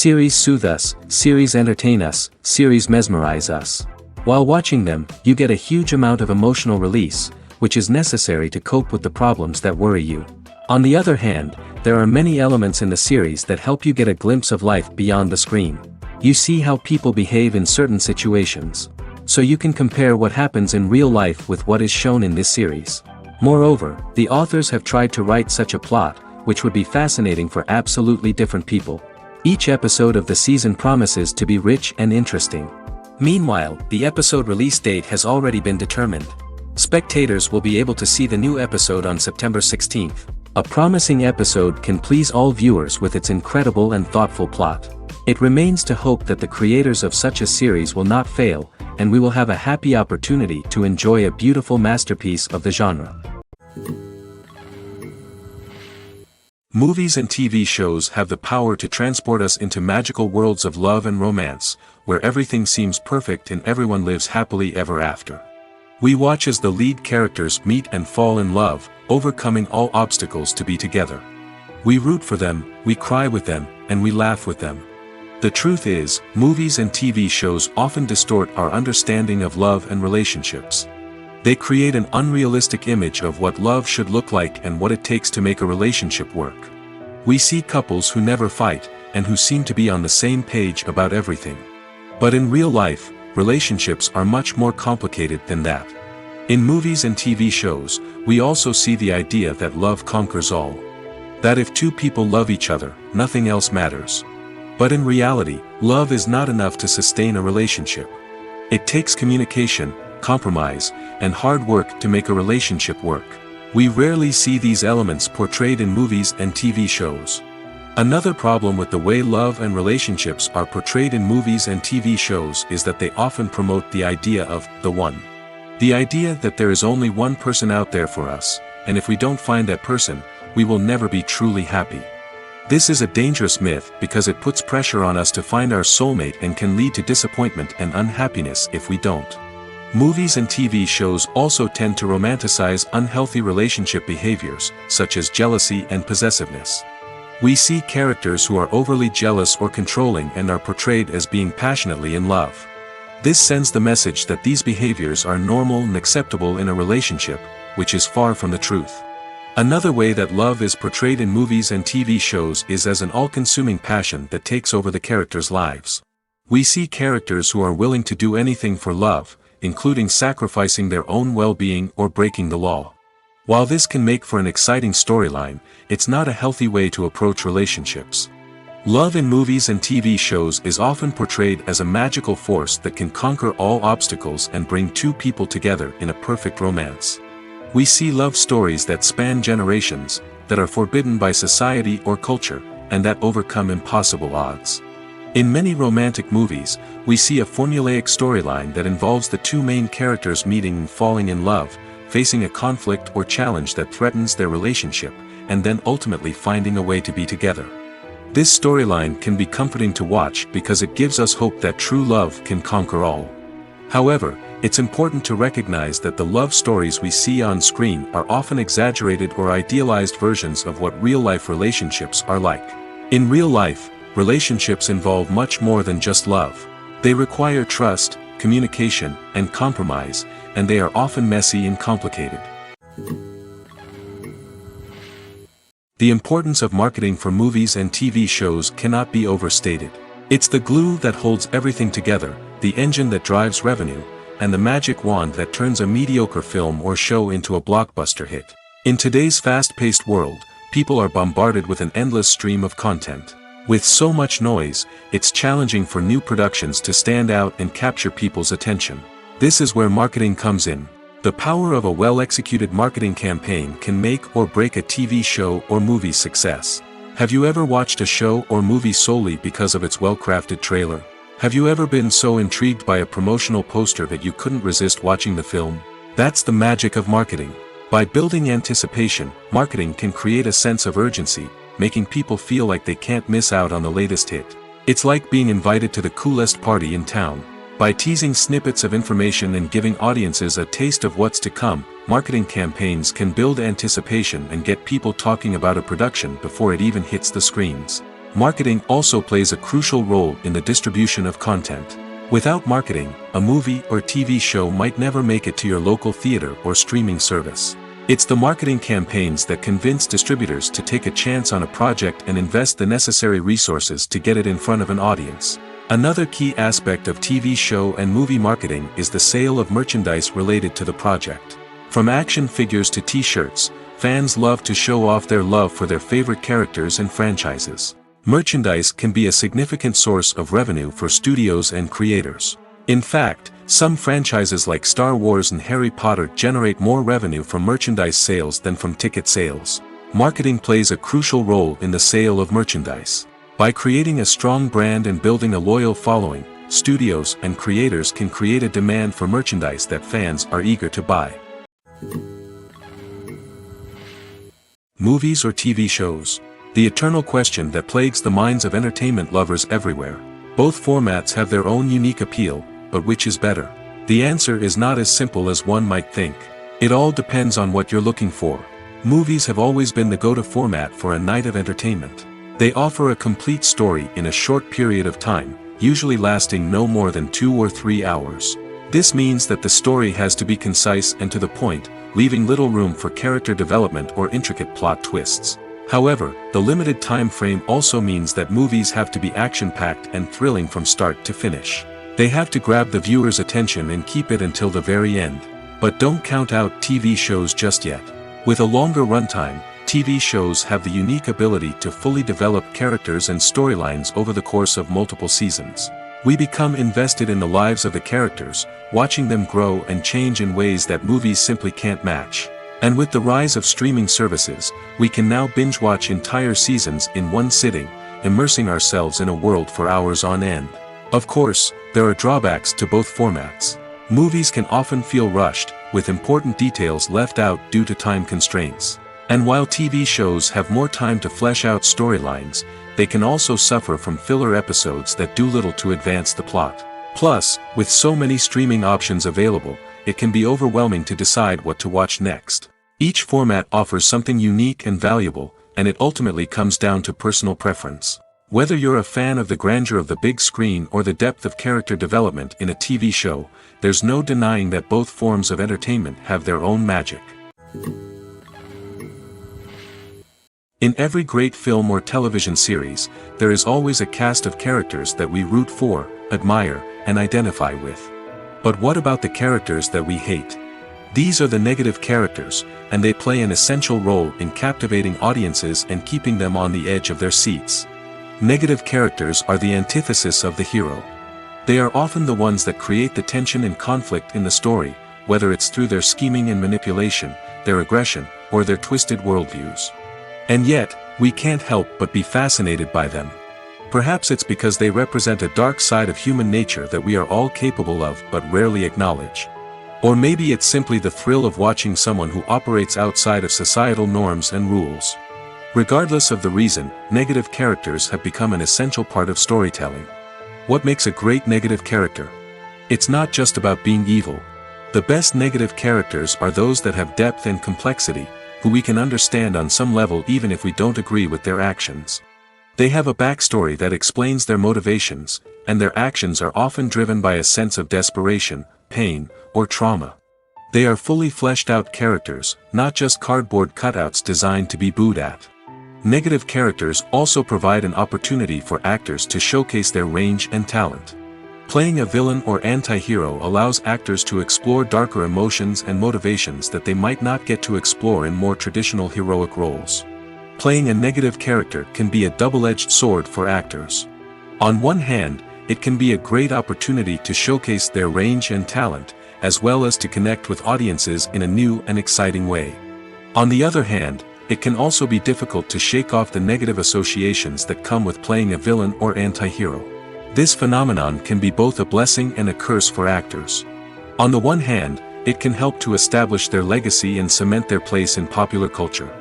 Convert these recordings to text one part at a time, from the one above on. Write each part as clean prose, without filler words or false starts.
Series soothe us, series entertain us, series mesmerize us. While watching them, you get a huge amount of emotional release, which is necessary to cope with the problems that worry you. On the other hand, there are many elements in the series that help you get a glimpse of life beyond the screen. You see how people behave in certain situations. So you can compare what happens in real life with what is shown in this series. Moreover, the authors have tried to write such a plot, which would be fascinating for absolutely different people. Each episode of the season promises to be rich and interesting. Meanwhile, the episode release date has already been determined. Spectators will be able to see the new episode on September 16th. A promising episode can please all viewers with its incredible and thoughtful plot. It remains to hope that the creators of such a series will not fail, and we will have a happy opportunity to enjoy a beautiful masterpiece of the genre. Movies and TV shows have the power to transport us into magical worlds of love and romance, where everything seems perfect and everyone lives happily ever after. We watch as the lead characters meet and fall in love, overcoming all obstacles to be together. We root for them, we cry with them, and we laugh with them. The truth is, movies and TV shows often distort our understanding of love and relationships. They create an unrealistic image of what love should look like and what it takes to make a relationship work. We see couples who never fight, and who seem to be on the same page about everything. But in real life, relationships are much more complicated than that. In movies and TV shows, we also see the idea that love conquers all. That if two people love each other, nothing else matters. But in reality, love is not enough to sustain a relationship. It takes communication, compromise, and hard work to make a relationship work. We rarely see these elements portrayed in movies and TV shows. Another problem with the way love and relationships are portrayed in movies and TV shows is that they often promote the idea of the one. The idea that there is only one person out there for us, and if we don't find that person, we will never be truly happy. This is a dangerous myth because it puts pressure on us to find our soulmate and can lead to disappointment and unhappiness if we don't. Movies and TV shows also tend to romanticize unhealthy relationship behaviors, such as jealousy and possessiveness. We see characters who are overly jealous or controlling and are portrayed as being passionately in love. This sends the message that these behaviors are normal and acceptable in a relationship, which is far from the truth. Another way that love is portrayed in movies and TV shows is as an all-consuming passion that takes over the characters' lives. We see characters who are willing to do anything for love, including sacrificing their own well-being or breaking the law. While this can make for an exciting storyline, it's not a healthy way to approach relationships. Love in movies and TV shows is often portrayed as a magical force that can conquer all obstacles and bring two people together in a perfect romance. We see love stories that span generations, that are forbidden by society or culture, and that overcome impossible odds. In many romantic movies, we see a formulaic storyline that involves the two main characters meeting and falling in love, facing a conflict or challenge that threatens their relationship, and then ultimately finding a way to be together. This storyline can be comforting to watch because it gives us hope that true love can conquer all. However, it's important to recognize that the love stories we see on screen are often exaggerated or idealized versions of what real-life relationships are like. In real life, relationships involve much more than just love. They require trust, communication, and compromise, and they are often messy and complicated. The importance of marketing for movies and TV shows cannot be overstated. It's the glue that holds everything together, the engine that drives revenue, and the magic wand that turns a mediocre film or show into a blockbuster hit. In today's fast-paced world, people are bombarded with an endless stream of content. With so much noise, it's challenging for new productions to stand out and capture people's attention. This is where marketing comes in. The power of a well-executed marketing campaign can make or break a TV show or movie's success. Have you ever watched a show or movie solely because of its well-crafted trailer? Have you ever been so intrigued by a promotional poster that you couldn't resist watching the film? That's the magic of marketing. By building anticipation, marketing can create a sense of urgency, making people feel like they can't miss out on the latest hit. It's like being invited to the coolest party in town. By teasing snippets of information and giving audiences a taste of what's to come, marketing campaigns can build anticipation and get people talking about a production before it even hits the screens. Marketing also plays a crucial role in the distribution of content. Without marketing, a movie or TV show might never make it to your local theater or streaming service. It's the marketing campaigns that convince distributors to take a chance on a project and invest the necessary resources to get it in front of an audience. Another key aspect of TV show and movie marketing is the sale of merchandise related to the project. From action figures to t-shirts, fans love to show off their love for their favorite characters and franchises. Merchandise can be a significant source of revenue for studios and creators. In fact, some franchises like Star Wars and Harry Potter generate more revenue from merchandise sales than from ticket sales. Marketing plays a crucial role in the sale of merchandise. By creating a strong brand and building a loyal following, studios and creators can create a demand for merchandise that fans are eager to buy. Movies or TV shows? The eternal question that plagues the minds of entertainment lovers everywhere. Both formats have their own unique appeal, but which is better? The answer is not as simple as one might think. It all depends on what you're looking for. Movies have always been the go-to format for a night of entertainment. They offer a complete story in a short period of time, usually lasting no more than 2 or 3 hours. This means that the story has to be concise and to the point, leaving little room for character development or intricate plot twists. However, the limited time frame also means that movies have to be action-packed and thrilling from start to finish. They have to grab the viewer's attention and keep it until the very end. But don't count out TV shows just yet. With a longer runtime, TV shows have the unique ability to fully develop characters and storylines over the course of multiple seasons. We become invested in the lives of the characters, watching them grow and change in ways that movies simply can't match. And with the rise of streaming services, we can now binge-watch entire seasons in one sitting, immersing ourselves in a world for hours on end. Of course, there are drawbacks to both formats. Movies can often feel rushed, with important details left out due to time constraints. And while TV shows have more time to flesh out storylines, they can also suffer from filler episodes that do little to advance the plot. Plus, with so many streaming options available, it can be overwhelming to decide what to watch next. Each format offers something unique and valuable, and it ultimately comes down to personal preference. Whether you're a fan of the grandeur of the big screen or the depth of character development in a TV show, there's no denying that both forms of entertainment have their own magic. In every great film or television series, there is always a cast of characters that we root for, admire, and identify with. But what about the characters that we hate? These are the negative characters, and they play an essential role in captivating audiences and keeping them on the edge of their seats. Negative characters are the antithesis of the hero. They are often the ones that create the tension and conflict in the story, whether it's through their scheming and manipulation, their aggression, or their twisted worldviews. And yet, we can't help but be fascinated by them. Perhaps it's because they represent a dark side of human nature that we are all capable of but rarely acknowledge. Or maybe it's simply the thrill of watching someone who operates outside of societal norms and rules. Regardless of the reason, negative characters have become an essential part of storytelling. What makes a great negative character? It's not just about being evil. The best negative characters are those that have depth and complexity, who we can understand on some level even if we don't agree with their actions. They have a backstory that explains their motivations, and their actions are often driven by a sense of desperation, pain, or trauma. They are fully fleshed out characters, not just cardboard cutouts designed to be booed at. Negative characters also provide an opportunity for actors to showcase their range and talent. Playing a villain or anti-hero allows actors to explore darker emotions and motivations that they might not get to explore in more traditional heroic roles. Playing a negative character can be a double-edged sword for actors. On one hand, it can be a great opportunity to showcase their range and talent, as well as to connect with audiences in a new and exciting way. On the other hand, it can also be difficult to shake off the negative associations that come with playing a villain or anti-hero. This phenomenon can be both a blessing and a curse for actors. On the one hand, it can help to establish their legacy and cement their place in popular culture.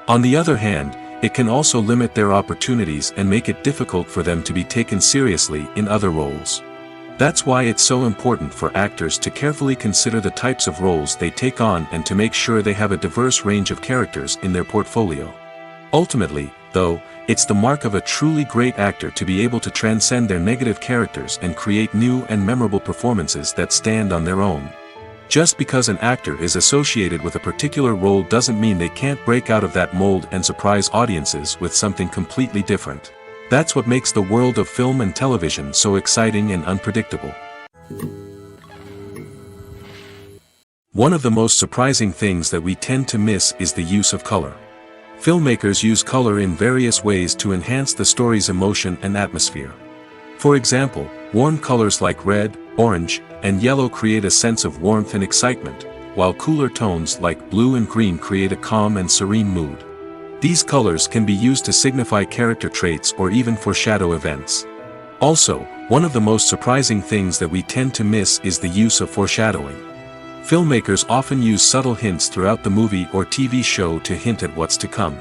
On the other hand, it can also limit their opportunities and make it difficult for them to be taken seriously in other roles. That's why it's so important for actors to carefully consider the types of roles they take on and to make sure they have a diverse range of characters in their portfolio. Ultimately, though, It's the mark of a truly great actor to be able to transcend their negative characters and create new and memorable performances that stand on their own. Just because an actor is associated with a particular role doesn't mean they can't break out of that mold and surprise audiences with something completely different. That's what makes the world of film and television so exciting and unpredictable. One of the most surprising things that we tend to miss is the use of color. Filmmakers use color in various ways to enhance the story's emotion and atmosphere. For example, warm colors like red, orange, and yellow create a sense of warmth and excitement, while cooler tones like blue and green create a calm and serene mood. These colors can be used to signify character traits or even foreshadow events. Also, one of the most surprising things that we tend to miss is the use of foreshadowing. Filmmakers often use subtle hints throughout the movie or TV show to hint at what's to come.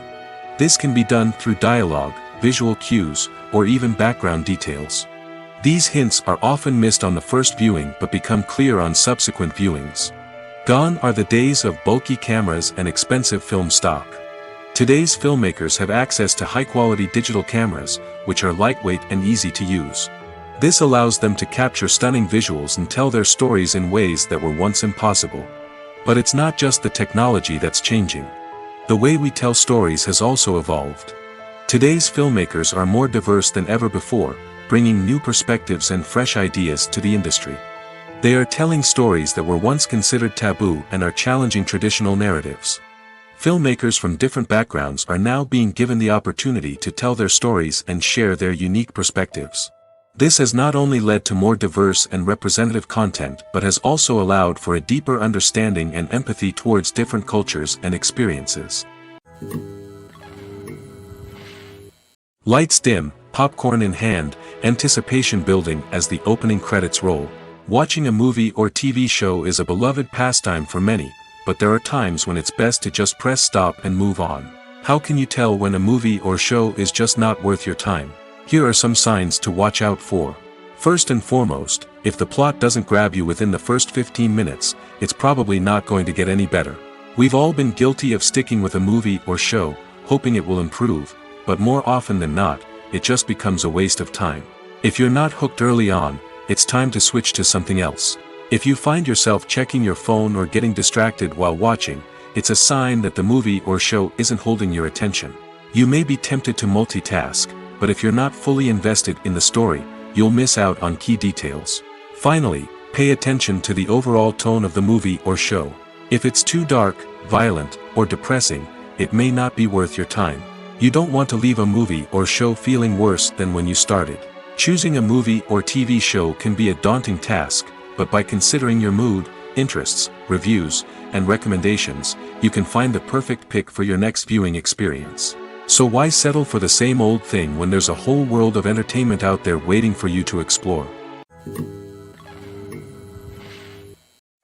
This can be done through dialogue, visual cues, or even background details. These hints are often missed on the first viewing but become clear on subsequent viewings. Gone are the days of bulky cameras and expensive film stock. Today's filmmakers have access to high-quality digital cameras, which are lightweight and easy to use. This allows them to capture stunning visuals and tell their stories in ways that were once impossible. But it's not just the technology that's changing. The way we tell stories has also evolved. Today's filmmakers are more diverse than ever before, bringing new perspectives and fresh ideas to the industry. They are telling stories that were once considered taboo and are challenging traditional narratives. Filmmakers from different backgrounds are now being given the opportunity to tell their stories and share their unique perspectives. This has not only led to more diverse and representative content but has also allowed for a deeper understanding and empathy towards different cultures and experiences. Lights dim, popcorn in hand, anticipation building as the opening credits roll. Watching a movie or TV show is a beloved pastime for many, but there are times when it's best to just press stop and move on. How can you tell when a movie or show is just not worth your time? Here are some signs to watch out for. First and foremost, if the plot doesn't grab you within the first 15 minutes, it's probably not going to get any better. We've all been guilty of sticking with a movie or show, hoping it will improve, but more often than not, it just becomes a waste of time. If you're not hooked early on, it's time to switch to something else. If you find yourself checking your phone or getting distracted while watching, it's a sign that the movie or show isn't holding your attention. You may be tempted to multitask, but if you're not fully invested in the story, you'll miss out on key details. Finally, pay attention to the overall tone of the movie or show. If it's too dark, violent, or depressing, it may not be worth your time. You don't want to leave a movie or show feeling worse than when you started. Choosing a movie or TV show can be a daunting task, but by considering your mood, interests, reviews, and recommendations, you can find the perfect pick for your next viewing experience. So why settle for the same old thing when there's a whole world of entertainment out there waiting for you to explore?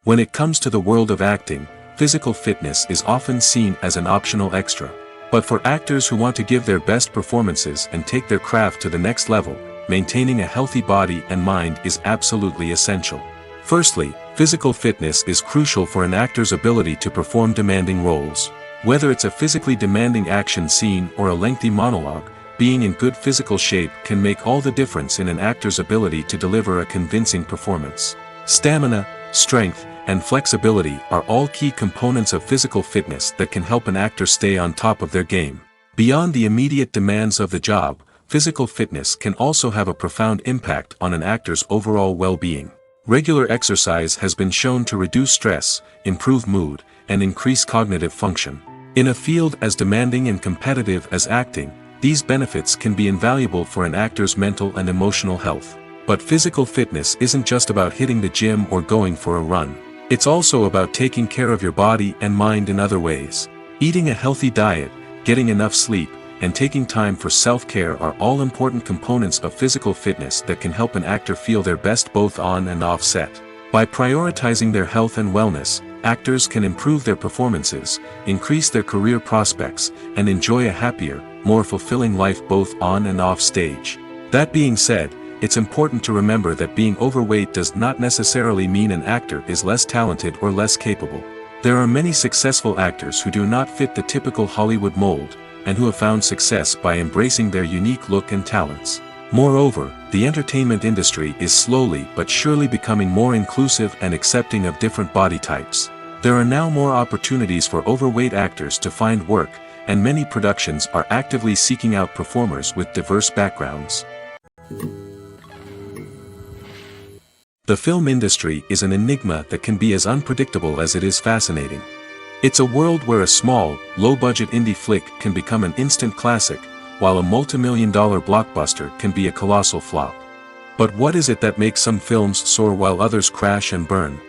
When it comes to the world of acting, physical fitness is often seen as an optional extra. But for actors who want to give their best performances and take their craft to the next level, maintaining a healthy body and mind is absolutely essential. Firstly, physical fitness is crucial for an actor's ability to perform demanding roles. Whether it's a physically demanding action scene or a lengthy monologue, being in good physical shape can make all the difference in an actor's ability to deliver a convincing performance. Stamina, strength, and flexibility are all key components of physical fitness that can help an actor stay on top of their game. Beyond the immediate demands of the job, physical fitness can also have a profound impact on an actor's overall well-being. Regular exercise has been shown to reduce stress, improve mood, and increase cognitive function. In a field as demanding and competitive as acting, these benefits can be invaluable for an actor's mental and emotional health. But physical fitness isn't just about hitting the gym or going for a run. It's also about taking care of your body and mind in other ways. Eating a healthy diet, getting enough sleep, and taking time for self-care are all important components of physical fitness that can help an actor feel their best both on and off set. By prioritizing their health and wellness, actors can improve their performances, increase their career prospects, and enjoy a happier, more fulfilling life both on and off stage. That being said, it's important to remember that being overweight does not necessarily mean an actor is less talented or less capable. There are many successful actors who do not fit the typical Hollywood mold, and who have found success by embracing their unique look and talents. Moreover, the entertainment industry is slowly but surely becoming more inclusive and accepting of different body types. There are now more opportunities for overweight actors to find work, and many productions are actively seeking out performers with diverse backgrounds. The film industry is an enigma that can be as unpredictable as it is fascinating. It's a world where a small, low-budget indie flick can become an instant classic, while a multi-million-dollar blockbuster can be a colossal flop. But what is it that makes some films soar while others crash and burn?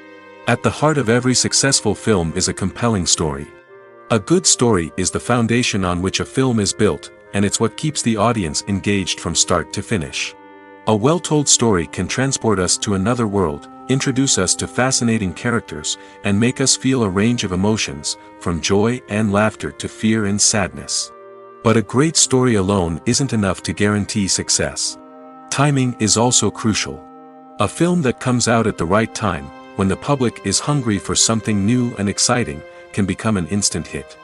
At the heart of every successful film is a compelling story. A good story is the foundation on which a film is built, and it's what keeps the audience engaged from start to finish. A well-told story can transport us to another world, introduce us to fascinating characters, and make us feel a range of emotions, from joy and laughter to fear and sadness. But a great story alone isn't enough to guarantee success. Timing is also crucial. A film that comes out at the right time, when the public is hungry for something new and exciting, can become an instant hit.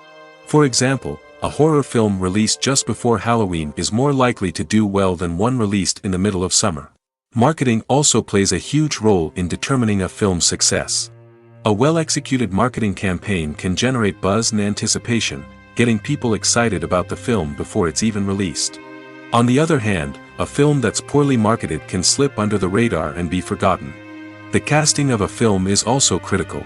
For example, a horror film released just before Halloween is more likely to do well than one released in the middle of summer. Marketing also plays a huge role in determining a film's success. A well-executed marketing campaign can generate buzz and anticipation, getting people excited about the film before it's even released. On the other hand, a film that's poorly marketed can slip under the radar and be forgotten. The casting of a film is also critical.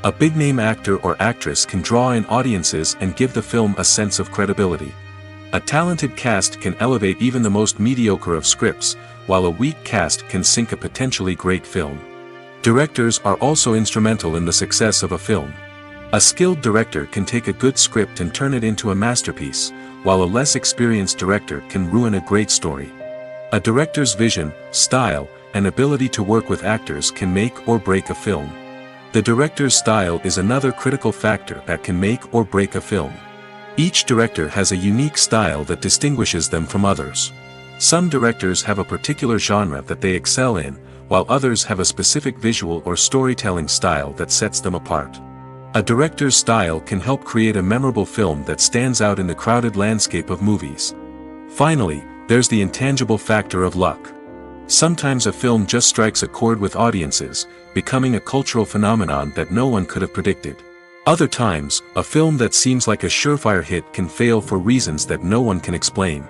A big-name actor or actress can draw in audiences and give the film a sense of credibility. A talented cast can elevate even the most mediocre of scripts, while a weak cast can sink a potentially great film. Directors are also instrumental in the success of a film. A skilled director can take a good script and turn it into a masterpiece, while a less experienced director can ruin a great story. A director's vision, style, and ability to work with actors can make or break a film. The director's style is another critical factor that can make or break a film. Each director has a unique style that distinguishes them from others. Some directors have a particular genre that they excel in, while others have a specific visual or storytelling style that sets them apart. A director's style can help create a memorable film that stands out in the crowded landscape of movies. Finally, there's the intangible factor of luck. Sometimes a film just strikes a chord with audiences, becoming a cultural phenomenon that no one could have predicted. Other times, a film that seems like a surefire hit can fail for reasons that no one can explain.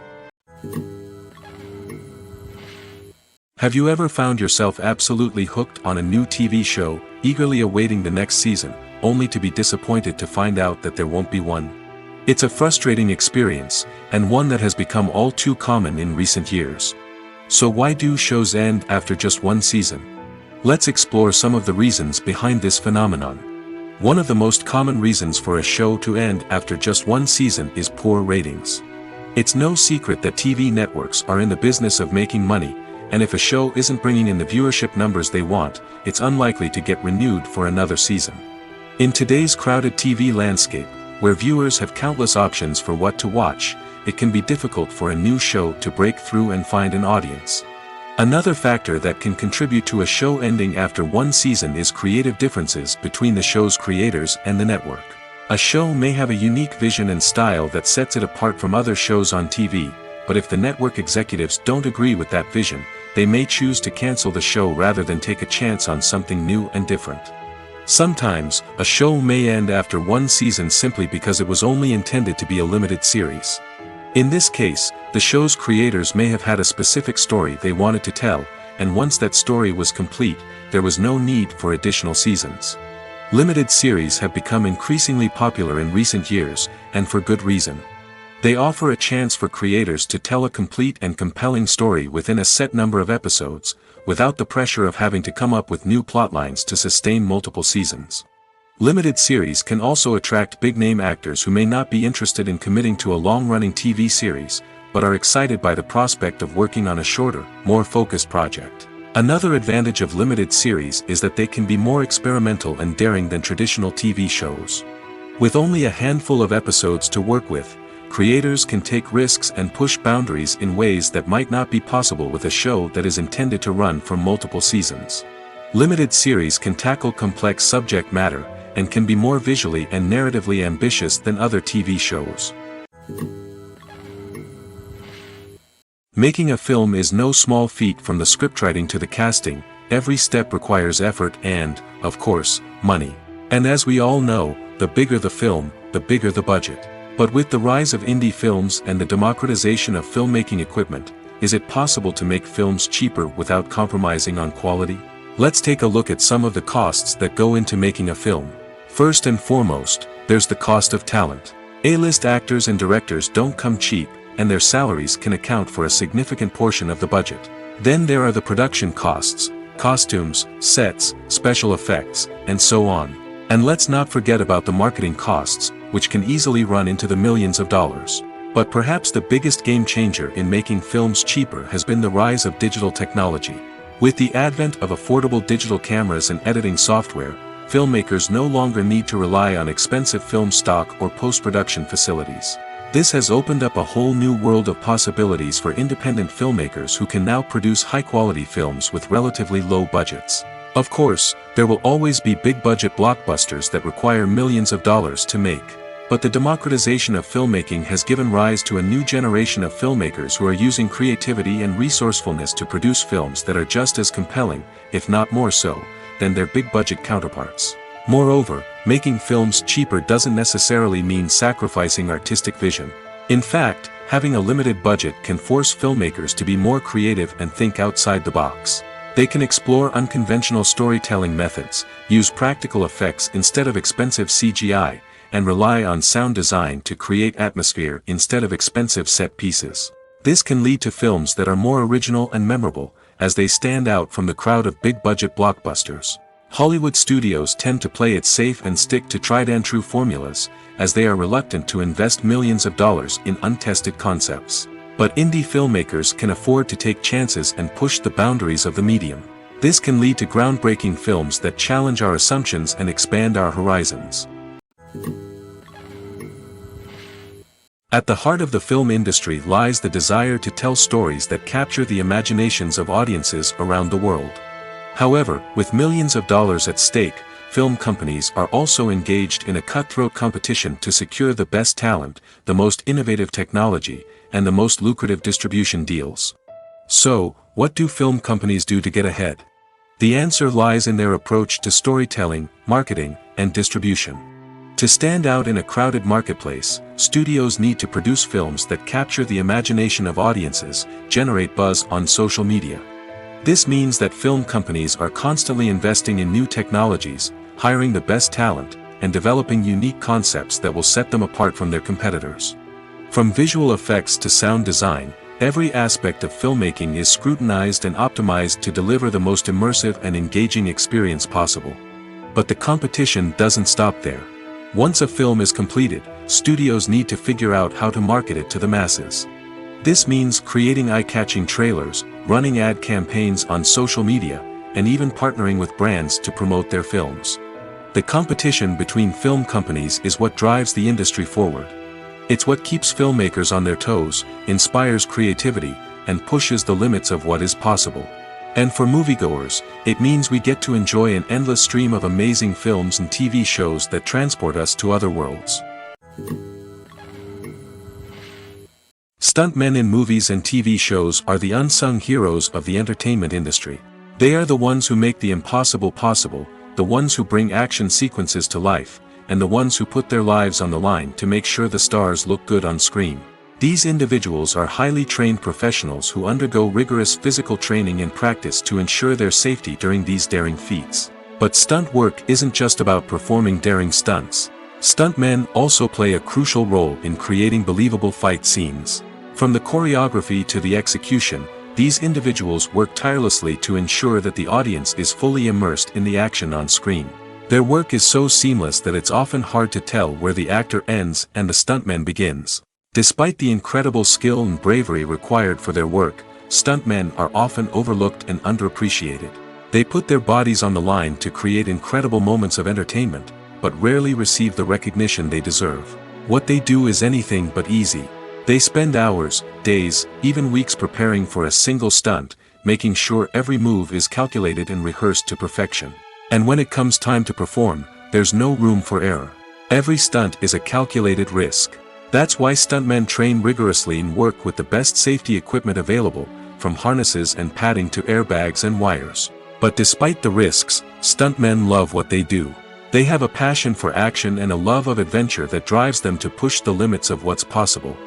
Have you ever found yourself absolutely hooked on a new TV show, eagerly awaiting the next season, only to be disappointed to find out that there won't be one? It's a frustrating experience, and one that has become all too common in recent years. So why do shows end after just one season? Let's explore some of the reasons behind this phenomenon. One of the most common reasons for a show to end after just one season is poor ratings. It's no secret that TV networks are in the business of making money, and if a show isn't bringing in the viewership numbers they want, it's unlikely to get renewed for another season. In today's crowded TV landscape, where viewers have countless options for what to watch, it can be difficult for a new show to break through and find an audience. Another factor that can contribute to a show ending after one season is creative differences between the show's creators and the network. A show may have a unique vision and style that sets it apart from other shows on TV, but if the network executives don't agree with that vision, they may choose to cancel the show rather than take a chance on something new and different. Sometimes, a show may end after one season simply because it was only intended to be a limited series. In this case, the show's creators may have had a specific story they wanted to tell, and once that story was complete, there was no need for additional seasons. Limited series have become increasingly popular in recent years, and for good reason. They offer a chance for creators to tell a complete and compelling story within a set number of episodes, without the pressure of having to come up with new plotlines to sustain multiple seasons. Limited series can also attract big-name actors who may not be interested in committing to a long-running TV series, but are excited by the prospect of working on a shorter, more focused project. Another advantage of limited series is that they can be more experimental and daring than traditional TV shows. With only a handful of episodes to work with, creators can take risks and push boundaries in ways that might not be possible with a show that is intended to run for multiple seasons. Limited series can tackle complex subject matter, and can be more visually and narratively ambitious than other TV shows. Making a film is no small feat. From the scriptwriting to the casting, every step requires effort and, of course, money. And as we all know, the bigger the film, the bigger the budget. But with the rise of indie films and the democratization of filmmaking equipment, is it possible to make films cheaper without compromising on quality? Let's take a look at some of the costs that go into making a film. First and foremost, there's the cost of talent. A-list actors and directors don't come cheap, and their salaries can account for a significant portion of the budget. Then there are the production costs, costumes, sets, special effects, and so on. And let's not forget about the marketing costs, which can easily run into the millions of dollars. But perhaps the biggest game changer in making films cheaper has been the rise of digital technology. With the advent of affordable digital cameras and editing software, filmmakers no longer need to rely on expensive film stock or post-production facilities. This has opened up a whole new world of possibilities for independent filmmakers who can now produce high-quality films with relatively low budgets. Of course, there will always be big-budget blockbusters that require millions of dollars to make. But the democratization of filmmaking has given rise to a new generation of filmmakers who are using creativity and resourcefulness to produce films that are just as compelling, if not more so, than their big-budget counterparts. Moreover, making films cheaper doesn't necessarily mean sacrificing artistic vision. In fact, having a limited budget can force filmmakers to be more creative and think outside the box. They can explore unconventional storytelling methods, use practical effects instead of expensive CGI, and rely on sound design to create atmosphere instead of expensive set pieces. This can lead to films that are more original and memorable, as they stand out from the crowd of big-budget blockbusters. Hollywood studios tend to play it safe and stick to tried-and-true formulas, as they are reluctant to invest millions of dollars in untested concepts. But indie filmmakers can afford to take chances and push the boundaries of the medium. This can lead to groundbreaking films that challenge our assumptions and expand our horizons. At the heart of the film industry lies the desire to tell stories that capture the imaginations of audiences around the world. However, with millions of dollars at stake, film companies are also engaged in a cutthroat competition to secure the best talent, the most innovative technology, and the most lucrative distribution deals. So, what do film companies do to get ahead? The answer lies in their approach to storytelling, marketing, and distribution. To stand out in a crowded marketplace, studios need to produce films that capture the imagination of audiences, generate buzz on social media. This means that film companies are constantly investing in new technologies, hiring the best talent, and developing unique concepts that will set them apart from their competitors. From visual effects to sound design, every aspect of filmmaking is scrutinized and optimized to deliver the most immersive and engaging experience possible. But the competition doesn't stop there. Once a film is completed, studios need to figure out how to market it to the masses. This means creating eye-catching trailers, running ad campaigns on social media, and even partnering with brands to promote their films. The competition between film companies is what drives the industry forward. It's what keeps filmmakers on their toes, inspires creativity, and pushes the limits of what is possible. And for moviegoers, it means we get to enjoy an endless stream of amazing films and TV shows that transport us to other worlds. Stuntmen in movies and TV shows are the unsung heroes of the entertainment industry. They are the ones who make the impossible possible, the ones who bring action sequences to life, and the ones who put their lives on the line to make sure the stars look good on screen. These individuals are highly trained professionals who undergo rigorous physical training and practice to ensure their safety during these daring feats. But stunt work isn't just about performing daring stunts. Stuntmen also play a crucial role in creating believable fight scenes. From the choreography to the execution, these individuals work tirelessly to ensure that the audience is fully immersed in the action on screen. Their work is so seamless that it's often hard to tell where the actor ends and the stuntman begins. Despite the incredible skill and bravery required for their work, stuntmen are often overlooked and underappreciated. They put their bodies on the line to create incredible moments of entertainment, but rarely receive the recognition they deserve. What they do is anything but easy. They spend hours, days, even weeks preparing for a single stunt, making sure every move is calculated and rehearsed to perfection. And when it comes time to perform, there's no room for error. Every stunt is a calculated risk. That's why stuntmen train rigorously and work with the best safety equipment available, from harnesses and padding to airbags and wires. But despite the risks, stuntmen love what they do. They have a passion for action and a love of adventure that drives them to push the limits of what's possible.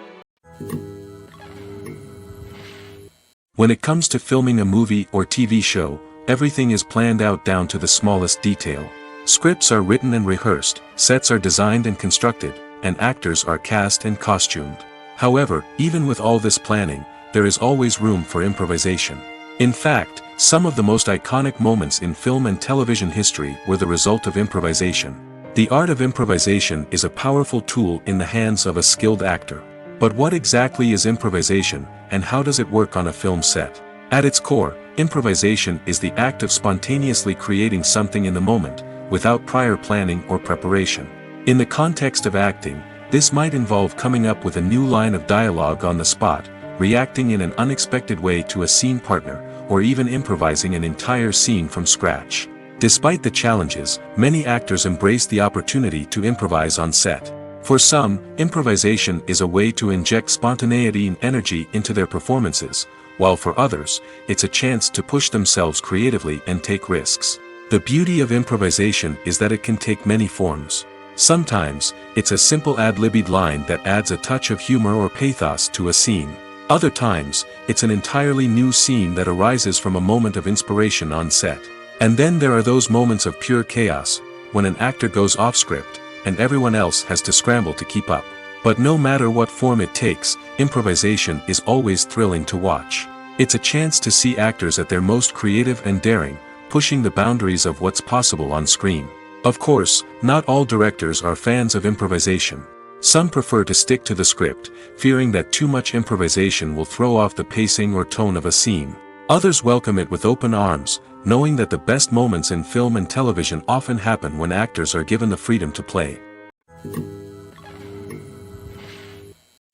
When it comes to filming a movie or TV show, everything is planned out down to the smallest detail. Scripts are written and rehearsed, sets are designed and constructed, and actors are cast and costumed. However, even with all this planning, there is always room for improvisation. In fact, some of the most iconic moments in film and television history were the result of improvisation. The art of improvisation is a powerful tool in the hands of a skilled actor. But what exactly is improvisation, and how does it work on a film set? At its core, improvisation is the act of spontaneously creating something in the moment, without prior planning or preparation. In the context of acting, this might involve coming up with a new line of dialogue on the spot, reacting in an unexpected way to a scene partner, or even improvising an entire scene from scratch. Despite the challenges, many actors embrace the opportunity to improvise on set. For some, improvisation is a way to inject spontaneity and energy into their performances, while for others, it's a chance to push themselves creatively and take risks. The beauty of improvisation is that it can take many forms. Sometimes, it's a simple ad-libbed line that adds a touch of humor or pathos to a scene. Other times, it's an entirely new scene that arises from a moment of inspiration on set. And then there are those moments of pure chaos, when an actor goes off script, and everyone else has to scramble to keep up. But no matter what form it takes, improvisation is always thrilling to watch. It's a chance to see actors at their most creative and daring, pushing the boundaries of what's possible on screen. Of course, not all directors are fans of improvisation. Some prefer to stick to the script, fearing that too much improvisation will throw off the pacing or tone of a scene. Others welcome it with open arms, knowing that the best moments in film and television often happen when actors are given the freedom to play.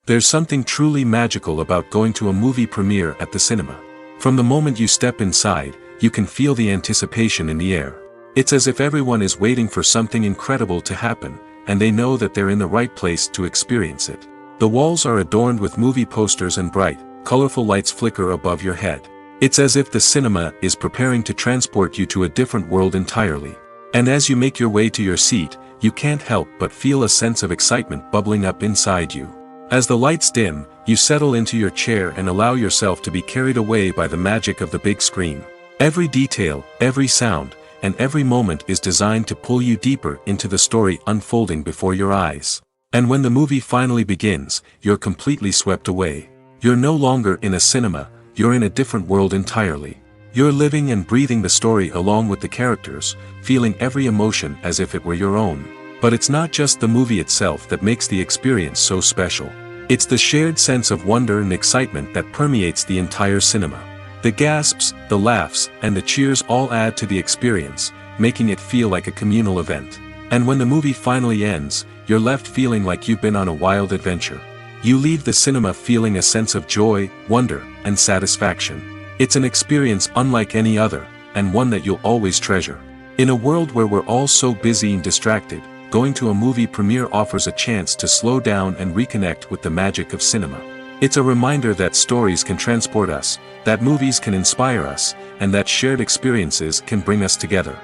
There's something truly magical about going to a movie premiere at the cinema. From the moment you step inside, you can feel the anticipation in the air. It's as if everyone is waiting for something incredible to happen, and they know that they're in the right place to experience it. The walls are adorned with movie posters and bright, colorful lights flicker above your head. It's as if the cinema is preparing to transport you to a different world entirely. And as you make your way to your seat, you can't help but feel a sense of excitement bubbling up inside you. As the lights dim, you settle into your chair and allow yourself to be carried away by the magic of the big screen. Every detail, every sound, and every moment is designed to pull you deeper into the story unfolding before your eyes. And when the movie finally begins, you're completely swept away. You're no longer in a cinema, you're in a different world entirely. You're living and breathing the story along with the characters, feeling every emotion as if it were your own. But it's not just the movie itself that makes the experience so special. It's the shared sense of wonder and excitement that permeates the entire cinema. The gasps, the laughs, and the cheers all add to the experience, making it feel like a communal event. And when the movie finally ends, you're left feeling like you've been on a wild adventure. You leave the cinema feeling a sense of joy, wonder, and satisfaction. It's an experience unlike any other, and one that you'll always treasure. In a world where we're all so busy and distracted, going to a movie premiere offers a chance to slow down and reconnect with the magic of cinema. It's a reminder that stories can transport us, that movies can inspire us, and that shared experiences can bring us together.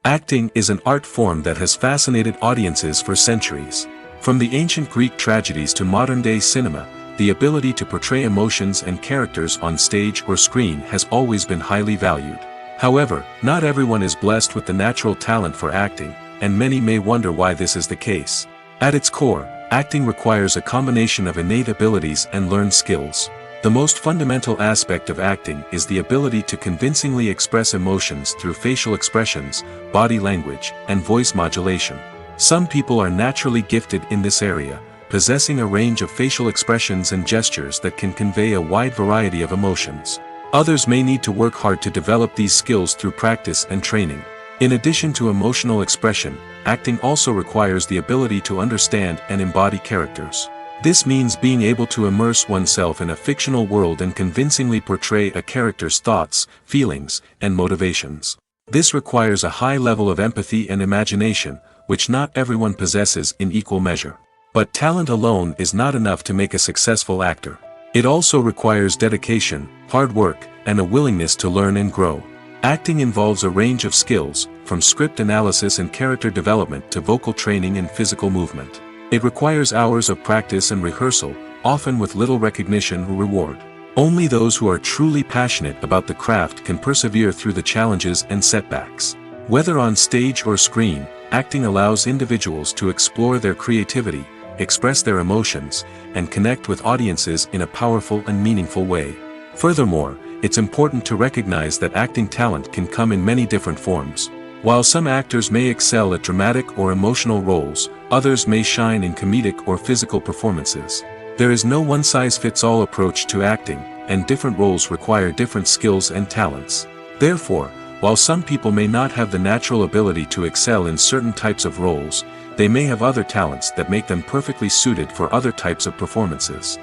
Acting is an art form that has fascinated audiences for centuries. From the ancient Greek tragedies to modern-day cinema, the ability to portray emotions and characters on stage or screen has always been highly valued. However, not everyone is blessed with the natural talent for acting, and many may wonder why this is the case. At its core, acting requires a combination of innate abilities and learned skills. The most fundamental aspect of acting is the ability to convincingly express emotions through facial expressions, body language, and voice modulation. Some people are naturally gifted in this area, possessing a range of facial expressions and gestures that can convey a wide variety of emotions. Others may need to work hard to develop these skills through practice and training. In addition to emotional expression, acting also requires the ability to understand and embody characters. This means being able to immerse oneself in a fictional world and convincingly portray a character's thoughts, feelings, and motivations. This requires a high level of empathy and imagination, which not everyone possesses in equal measure. But talent alone is not enough to make a successful actor. It also requires dedication, hard work, and a willingness to learn and grow. Acting involves a range of skills, from script analysis and character development to vocal training and physical movement. It requires hours of practice and rehearsal, often with little recognition or reward. Only those who are truly passionate about the craft can persevere through the challenges and setbacks. Whether on stage or screen, acting allows individuals to explore their creativity, express their emotions, and connect with audiences in a powerful and meaningful way. Furthermore, it's important to recognize that acting talent can come in many different forms. While some actors may excel at dramatic or emotional roles, others may shine in comedic or physical performances. There is no one-size-fits-all approach to acting, and different roles require different skills and talents. Therefore, while some people may not have the natural ability to excel in certain types of roles, they may have other talents that make them perfectly suited for other types of performances.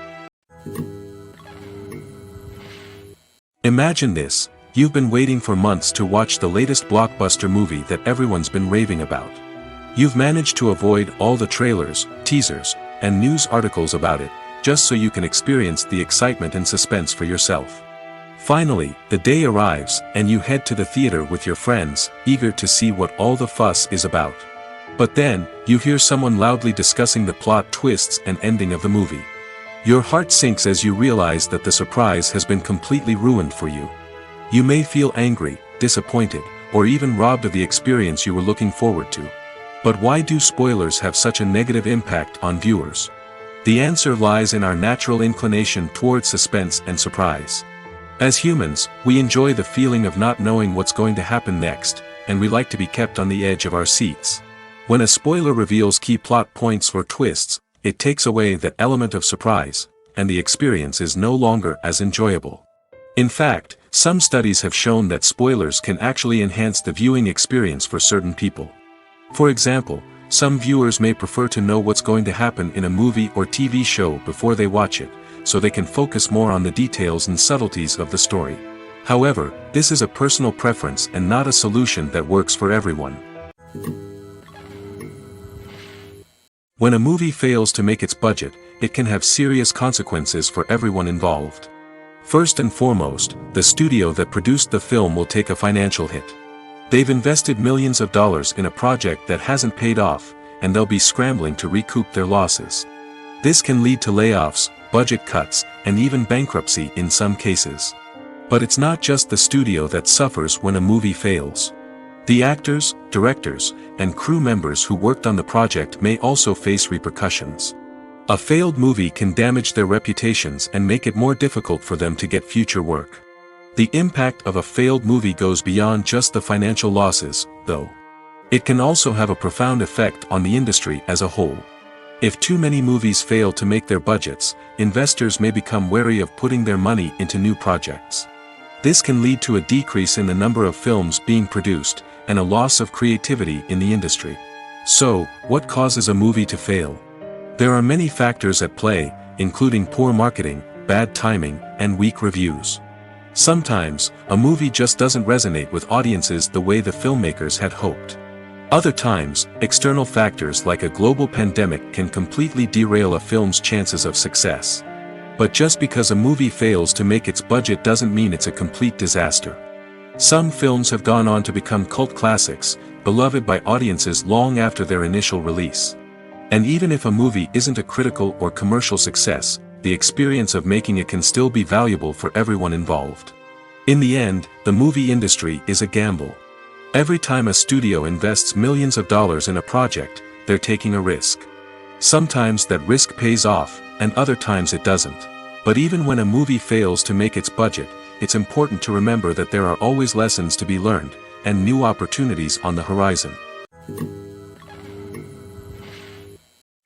Imagine this: you've been waiting for months to watch the latest blockbuster movie that everyone's been raving about. You've managed to avoid all the trailers, teasers, and news articles about it, just so you can experience the excitement and suspense for yourself. Finally, the day arrives, and you head to the theater with your friends, eager to see what all the fuss is about. But then, you hear someone loudly discussing the plot twists and ending of the movie. Your heart sinks as you realize that the surprise has been completely ruined for you. You may feel angry, disappointed, or even robbed of the experience you were looking forward to. But why do spoilers have such a negative impact on viewers? The answer lies in our natural inclination toward suspense and surprise. As humans, we enjoy the feeling of not knowing what's going to happen next, and we like to be kept on the edge of our seats. When a spoiler reveals key plot points or twists, it takes away that element of surprise, and the experience is no longer as enjoyable. In fact, some studies have shown that spoilers can actually enhance the viewing experience for certain people. For example, some viewers may prefer to know what's going to happen in a movie or TV show before they watch it, so they can focus more on the details and subtleties of the story. However, this is a personal preference and not a solution that works for everyone. When a movie fails to make its budget, it can have serious consequences for everyone involved. First and foremost, the studio that produced the film will take a financial hit. They've invested millions of dollars in a project that hasn't paid off, and they'll be scrambling to recoup their losses. This can lead to layoffs, budget cuts, and even bankruptcy in some cases. But it's not just the studio that suffers when a movie fails. The actors, directors, and crew members who worked on the project may also face repercussions. A failed movie can damage their reputations and make it more difficult for them to get future work. The impact of a failed movie goes beyond just the financial losses, though. It can also have a profound effect on the industry as a whole. If too many movies fail to make their budgets, investors may become wary of putting their money into new projects. This can lead to a decrease in the number of films being produced, and a loss of creativity in the industry. So, what causes a movie to fail? There are many factors at play, including poor marketing, bad timing, and weak reviews. Sometimes, a movie just doesn't resonate with audiences the way the filmmakers had hoped. Other times, external factors like a global pandemic can completely derail a film's chances of success. But just because a movie fails to make its budget doesn't mean it's a complete disaster. Some films have gone on to become cult classics, beloved by audiences long after their initial release. And even if a movie isn't a critical or commercial success, the experience of making it can still be valuable for everyone involved. In the end, the movie industry is a gamble. Every time a studio invests millions of dollars in a project, they're taking a risk. Sometimes that risk pays off, and other times it doesn't. But even when a movie fails to make its budget, it's important to remember that there are always lessons to be learned, and new opportunities on the horizon.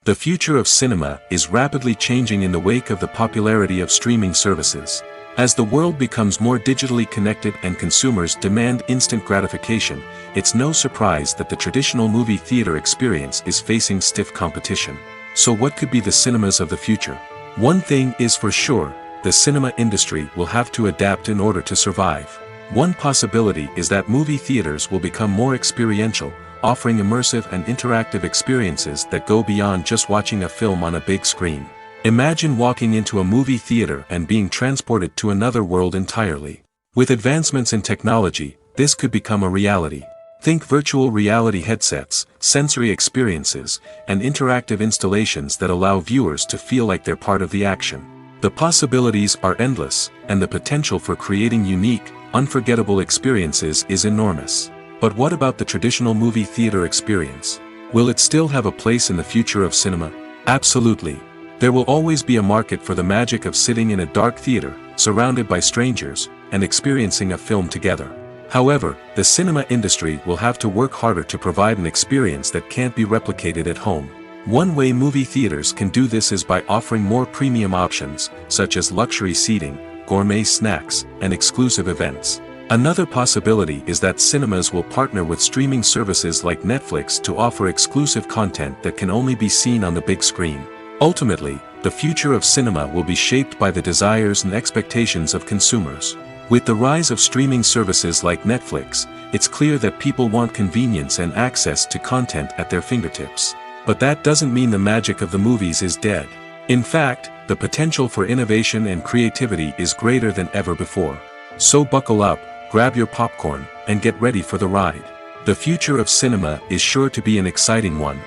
The future of cinema is rapidly changing in the wake of the popularity of streaming services. As the world becomes more digitally connected and consumers demand instant gratification, it's no surprise that the traditional movie theater experience is facing stiff competition. So what could be the cinemas of the future? One thing is for sure, the cinema industry will have to adapt in order to survive. One possibility is that movie theaters will become more experiential, offering immersive and interactive experiences that go beyond just watching a film on a big screen. Imagine walking into a movie theater and being transported to another world entirely. With advancements in technology, this could become a reality. Think virtual reality headsets, sensory experiences, and interactive installations that allow viewers to feel like they're part of the action. The possibilities are endless, and the potential for creating unique, unforgettable experiences is enormous. But what about the traditional movie theater experience? Will it still have a place in the future of cinema? Absolutely. There will always be a market for the magic of sitting in a dark theater, surrounded by strangers, and experiencing a film together. However, the cinema industry will have to work harder to provide an experience that can't be replicated at home. One way movie theaters can do this is by offering more premium options, such as luxury seating, gourmet snacks, and exclusive events. Another possibility is that cinemas will partner with streaming services like Netflix to offer exclusive content that can only be seen on the big screen. Ultimately, the future of cinema will be shaped by the desires and expectations of consumers. With the rise of streaming services like Netflix, it's clear that people want convenience and access to content at their fingertips. But that doesn't mean the magic of the movies is dead. In fact, the potential for innovation and creativity is greater than ever before. So buckle up, grab your popcorn, and get ready for the ride. The future of cinema is sure to be an exciting one.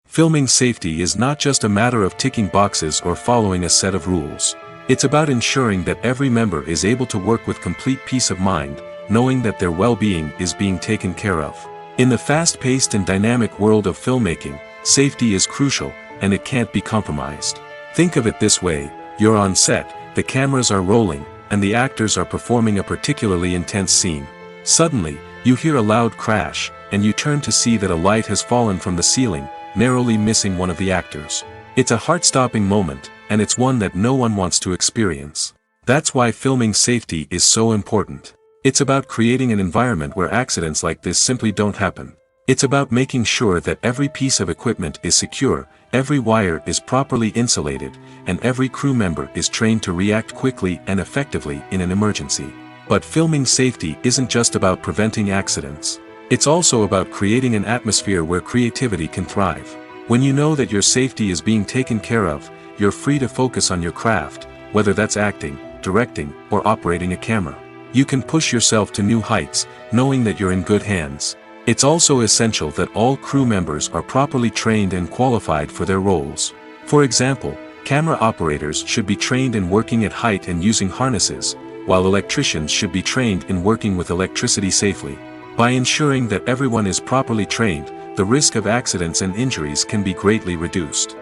Filming safety is not just a matter of ticking boxes or following a set of rules. It's about ensuring that every member is able to work with complete peace of mind, knowing that their well-being is being taken care of. In the fast-paced and dynamic world of filmmaking, safety is crucial, and it can't be compromised. Think of it this way: you're on set, the cameras are rolling, and the actors are performing a particularly intense scene. Suddenly, you hear a loud crash, and you turn to see that a light has fallen from the ceiling, narrowly missing one of the actors. It's a heart-stopping moment, and it's one that no one wants to experience. That's why filming safety is so important. It's about creating an environment where accidents like this simply don't happen. It's about making sure that every piece of equipment is secure, every wire is properly insulated, and every crew member is trained to react quickly and effectively in an emergency. But filming safety isn't just about preventing accidents. It's also about creating an atmosphere where creativity can thrive. When you know that your safety is being taken care of, you're free to focus on your craft, whether that's acting, directing, or operating a camera. You can push yourself to new heights, knowing that you're in good hands. It's also essential that all crew members are properly trained and qualified for their roles. For example, camera operators should be trained in working at height and using harnesses, while electricians should be trained in working with electricity safely. By ensuring that everyone is properly trained, the risk of accidents and injuries can be greatly reduced.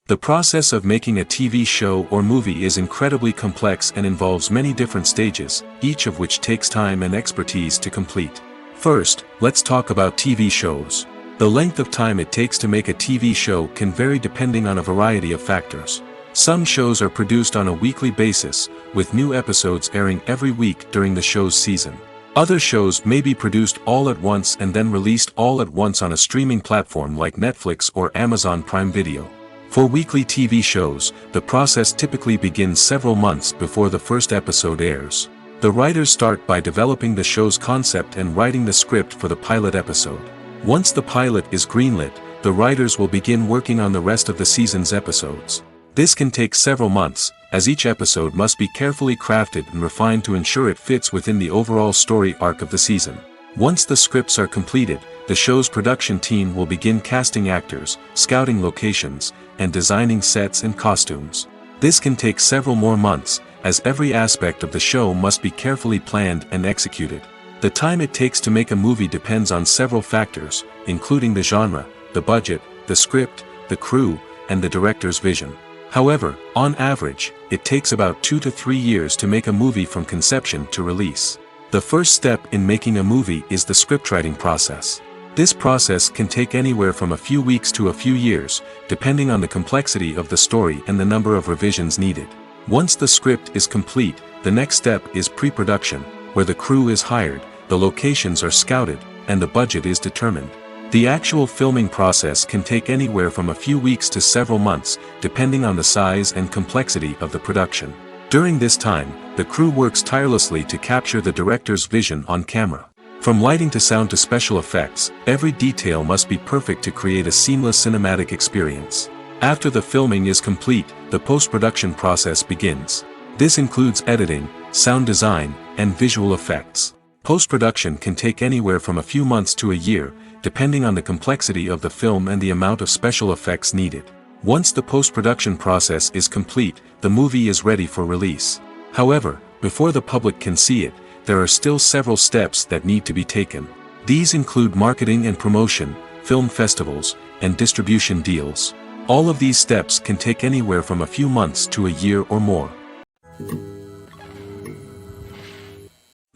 The process of making a TV show or movie is incredibly complex and involves many different stages, each of which takes time and expertise to complete. First, let's talk about TV shows. The length of time it takes to make a TV show can vary depending on a variety of factors. Some shows are produced on a weekly basis, with new episodes airing every week during the show's season. Other shows may be produced all at once and then released all at once on a streaming platform like Netflix or Amazon Prime Video. For weekly TV shows, the process typically begins several months before the first episode airs. The writers start by developing the show's concept and writing the script for the pilot episode. Once the pilot is greenlit, the writers will begin working on the rest of the season's episodes. This can take several months, as each episode must be carefully crafted and refined to ensure it fits within the overall story arc of the season. Once the scripts are completed, the show's production team will begin casting actors, scouting locations, and designing sets and costumes. This can take several more months, as every aspect of the show must be carefully planned and executed. The time it takes to make a movie depends on several factors, including the genre, the budget, the script, the crew, and the director's vision. However, on average, it takes about 2 to 3 years to make a movie from conception to release. The first step in making a movie is the scriptwriting process. This process can take anywhere from a few weeks to a few years, depending on the complexity of the story and the number of revisions needed. Once the script is complete, the next step is pre-production, where the crew is hired, the locations are scouted, and the budget is determined. The actual filming process can take anywhere from a few weeks to several months, depending on the size and complexity of the production. During this time, the crew works tirelessly to capture the director's vision on camera. From lighting to sound to special effects, every detail must be perfect to create a seamless cinematic experience. After the filming is complete, the post-production process begins. This includes editing, sound design, and visual effects. Post-production can take anywhere from a few months to a year, depending on the complexity of the film and the amount of special effects needed. Once the post-production process is complete, the movie is ready for release. However, before the public can see it, there are still several steps that need to be taken. These include marketing and promotion, film festivals, and distribution deals. All of these steps can take anywhere from a few months to a year or more.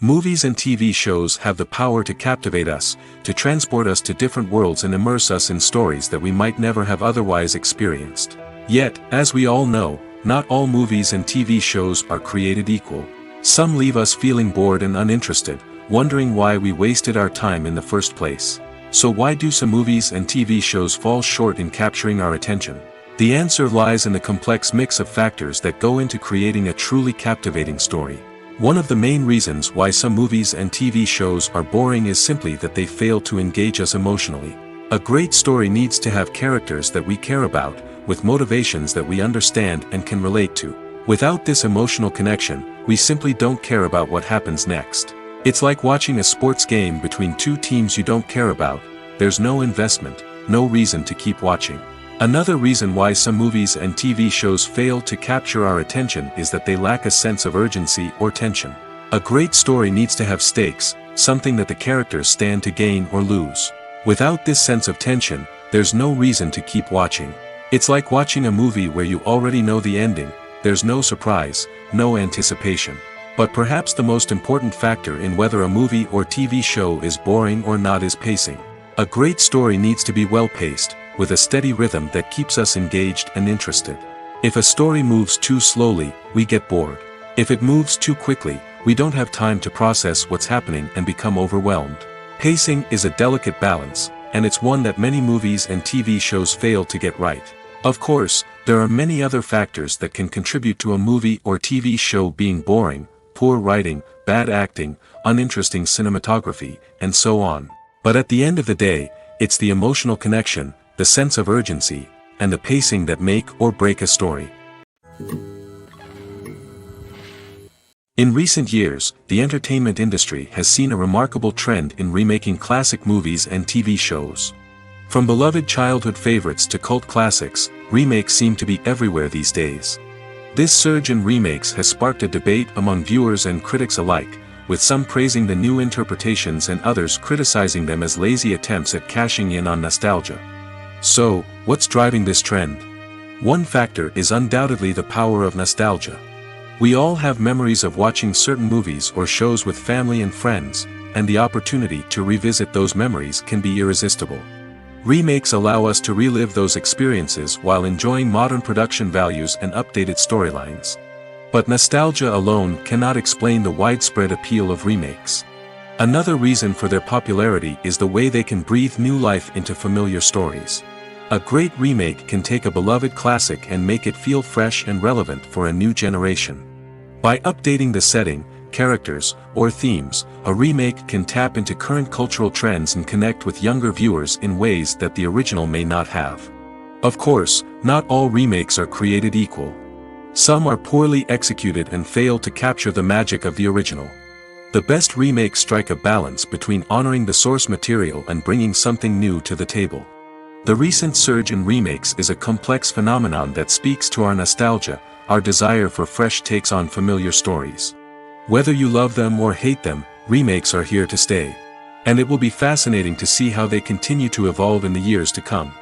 Movies and TV shows have the power to captivate us, to transport us to different worlds and immerse us in stories that we might never have otherwise experienced. Yet, as we all know, not all movies and TV shows are created equal. Some leave us feeling bored and uninterested, wondering why we wasted our time in the first place. So why do some movies and TV shows fall short in capturing our attention? The answer lies in the complex mix of factors that go into creating a truly captivating story. One of the main reasons why some movies and TV shows are boring is simply that they fail to engage us emotionally. A great story needs to have characters that we care about, with motivations that we understand and can relate to. Without this emotional connection, we simply don't care about what happens next. It's like watching a sports game between two teams you don't care about. There's no investment, no reason to keep watching. Another reason why some movies and TV shows fail to capture our attention is that they lack a sense of urgency or tension. A great story needs to have stakes, something that the characters stand to gain or lose. Without this sense of tension, there's no reason to keep watching. It's like watching a movie where you already know the ending. There's no surprise, no anticipation. But perhaps the most important factor in whether a movie or TV show is boring or not is pacing. A great story needs to be well-paced, with a steady rhythm that keeps us engaged and interested. If a story moves too slowly, we get bored. If it moves too quickly, we don't have time to process what's happening and become overwhelmed. Pacing is a delicate balance, and it's one that many movies and TV shows fail to get right. Of course, there are many other factors that can contribute to a movie or TV show being boring: poor writing, bad acting, uninteresting cinematography, and so on. But at the end of the day, it's the emotional connection, the sense of urgency, and the pacing that make or break a story. In recent years, the entertainment industry has seen a remarkable trend in remaking classic movies and TV shows. From beloved childhood favorites to cult classics, remakes seem to be everywhere these days. This surge in remakes has sparked a debate among viewers and critics alike, with some praising the new interpretations and others criticizing them as lazy attempts at cashing in on nostalgia. So, what's driving this trend? One factor is undoubtedly the power of nostalgia. We all have memories of watching certain movies or shows with family and friends, and the opportunity to revisit those memories can be irresistible. Remakes allow us to relive those experiences while enjoying modern production values and updated storylines. But nostalgia alone cannot explain the widespread appeal of remakes. Another reason for their popularity is the way they can breathe new life into familiar stories. A great remake can take a beloved classic and make it feel fresh and relevant for a new generation. By updating the setting, characters, or themes, a remake can tap into current cultural trends and connect with younger viewers in ways that the original may not have. Of course, not all remakes are created equal. Some are poorly executed and fail to capture the magic of the original. The best remakes strike a balance between honoring the source material and bringing something new to the table. The recent surge in remakes is a complex phenomenon that speaks to our nostalgia, our desire for fresh takes on familiar stories. Whether you love them or hate them, remakes are here to stay. And it will be fascinating to see how they continue to evolve in the years to come.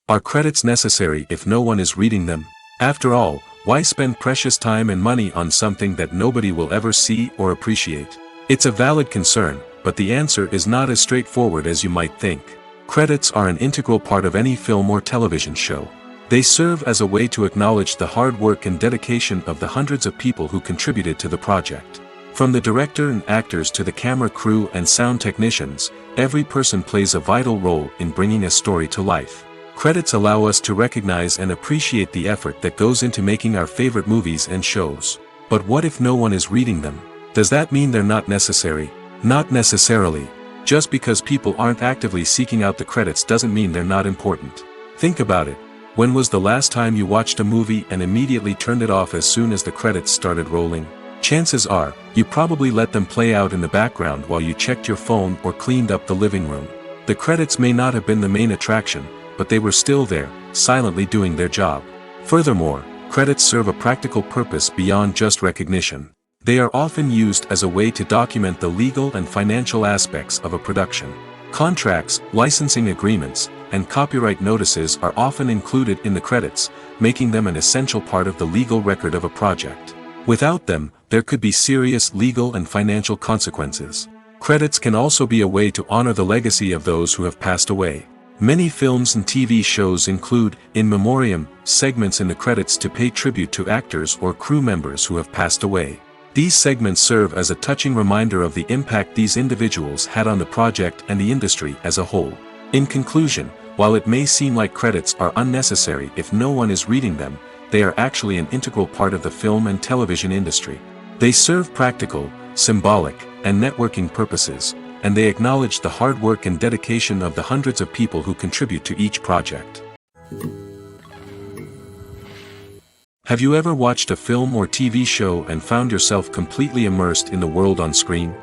Are credits necessary if no one is reading them? After all, why spend precious time and money on something that nobody will ever see or appreciate? It's a valid concern, but the answer is not as straightforward as you might think. Credits are an integral part of any film or television show. They serve as a way to acknowledge the hard work and dedication of the hundreds of people who contributed to the project. From the director and actors to the camera crew and sound technicians, every person plays a vital role in bringing a story to life. Credits allow us to recognize and appreciate the effort that goes into making our favorite movies and shows. But what if no one is reading them? Does that mean they're not necessary? Not necessarily. Just because people aren't actively seeking out the credits doesn't mean they're not important. Think about it. When was the last time you watched a movie and immediately turned it off as soon as the credits started rolling? Chances are, you probably let them play out in the background while you checked your phone or cleaned up the living room. The credits may not have been the main attraction, but they were still there, silently doing their job. Furthermore, credits serve a practical purpose beyond just recognition. They are often used as a way to document the legal and financial aspects of a production. Contracts, licensing agreements, and copyright notices are often included in the credits, making them an essential part of the legal record of a project. Without them, there could be serious legal and financial consequences. Credits can also be a way to honor the legacy of those who have passed away. Many films and TV shows include, in memoriam, segments in the credits to pay tribute to actors or crew members who have passed away. These segments serve as a touching reminder of the impact these individuals had on the project and the industry as a whole. In conclusion, while it may seem like credits are unnecessary if no one is reading them, they are actually an integral part of the film and television industry. They serve practical, symbolic, and networking purposes, and they acknowledge the hard work and dedication of the hundreds of people who contribute to each project. Have you ever watched a film or TV show and found yourself completely immersed in the world on screen?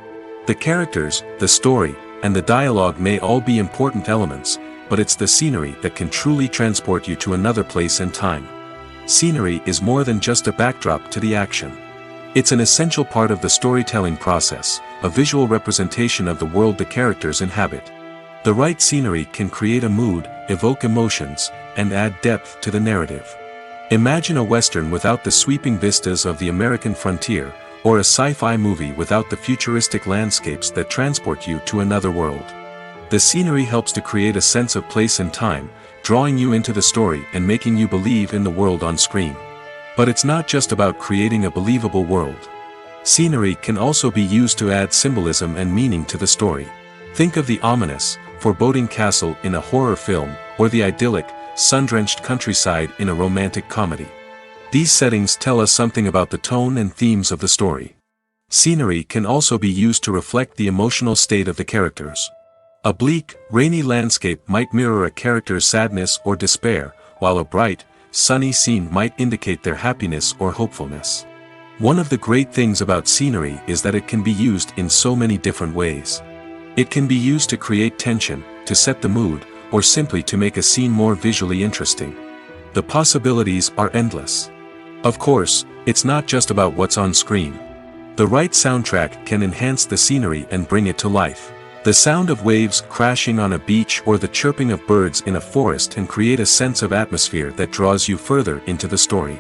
The characters, the story, and the dialogue may all be important elements, but it's the scenery that can truly transport you to another place and time. Scenery is more than just a backdrop to the action. It's an essential part of the storytelling process, a visual representation of the world the characters inhabit. The right scenery can create a mood, evoke emotions, and add depth to the narrative. Imagine a Western without the sweeping vistas of the American frontier, or a sci-fi movie without the futuristic landscapes that transport you to another world. The scenery helps to create a sense of place and time, drawing you into the story and making you believe in the world on screen. But it's not just about creating a believable world. Scenery can also be used to add symbolism and meaning to the story. Think of the ominous, foreboding castle in a horror film, or the idyllic, sun-drenched countryside in a romantic comedy. These settings tell us something about the tone and themes of the story. Scenery can also be used to reflect the emotional state of the characters. A bleak, rainy landscape might mirror a character's sadness or despair, while a bright, sunny scene might indicate their happiness or hopefulness. One of the great things about scenery is that it can be used in so many different ways. It can be used to create tension, to set the mood, or simply to make a scene more visually interesting. The possibilities are endless. Of course, it's not just about what's on screen. The right soundtrack can enhance the scenery and bring it to life. The sound of waves crashing on a beach or the chirping of birds in a forest can create a sense of atmosphere that draws you further into the story.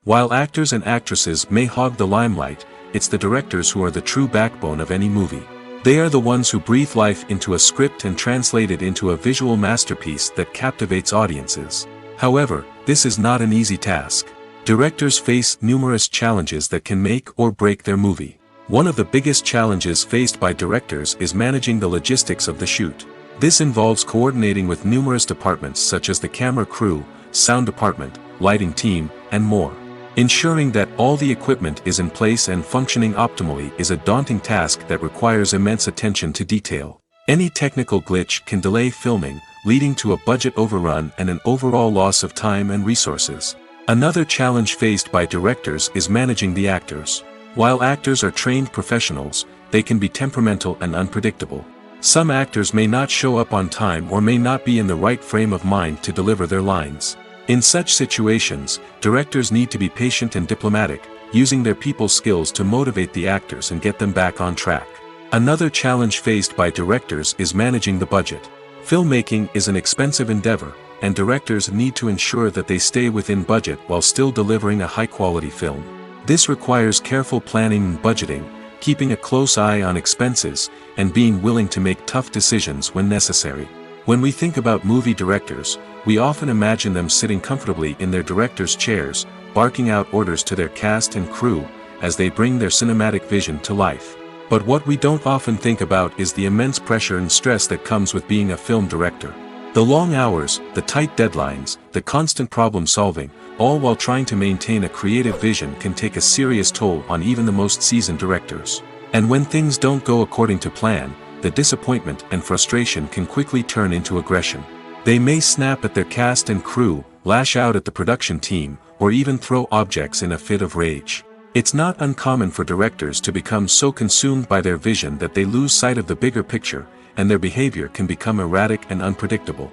While actors and actresses may hog the limelight, it's the directors who are the true backbone of any movie. They are the ones who breathe life into a script and translate it into a visual masterpiece that captivates audiences. However, this is not an easy task. Directors face numerous challenges that can make or break their movie. One of the biggest challenges faced by directors is managing the logistics of the shoot. This involves coordinating with numerous departments such as the camera crew, sound department, lighting team, and more. Ensuring that all the equipment is in place and functioning optimally is a daunting task that requires immense attention to detail. Any technical glitch can delay filming, leading to a budget overrun and an overall loss of time and resources. Another challenge faced by directors is managing the actors. While actors are trained professionals, they can be temperamental and unpredictable. Some actors may not show up on time or may not be in the right frame of mind to deliver their lines. In such situations, directors need to be patient and diplomatic, using their people skills to motivate the actors and get them back on track. Another challenge faced by directors is managing the budget. Filmmaking is an expensive endeavor, and directors need to ensure that they stay within budget while still delivering a high-quality film. This requires careful planning and budgeting, keeping a close eye on expenses, and being willing to make tough decisions when necessary. When we think about movie directors, we often imagine them sitting comfortably in their director's chairs, barking out orders to their cast and crew, as they bring their cinematic vision to life. But what we don't often think about is the immense pressure and stress that comes with being a film director. The long hours, the tight deadlines, the constant problem solving, all while trying to maintain a creative vision can take a serious toll on even the most seasoned directors. And when things don't go according to plan, the disappointment and frustration can quickly turn into aggression. They may snap at their cast and crew, lash out at the production team, or even throw objects in a fit of rage. It's not uncommon for directors to become so consumed by their vision that they lose sight of the bigger picture, and their behavior can become erratic and unpredictable.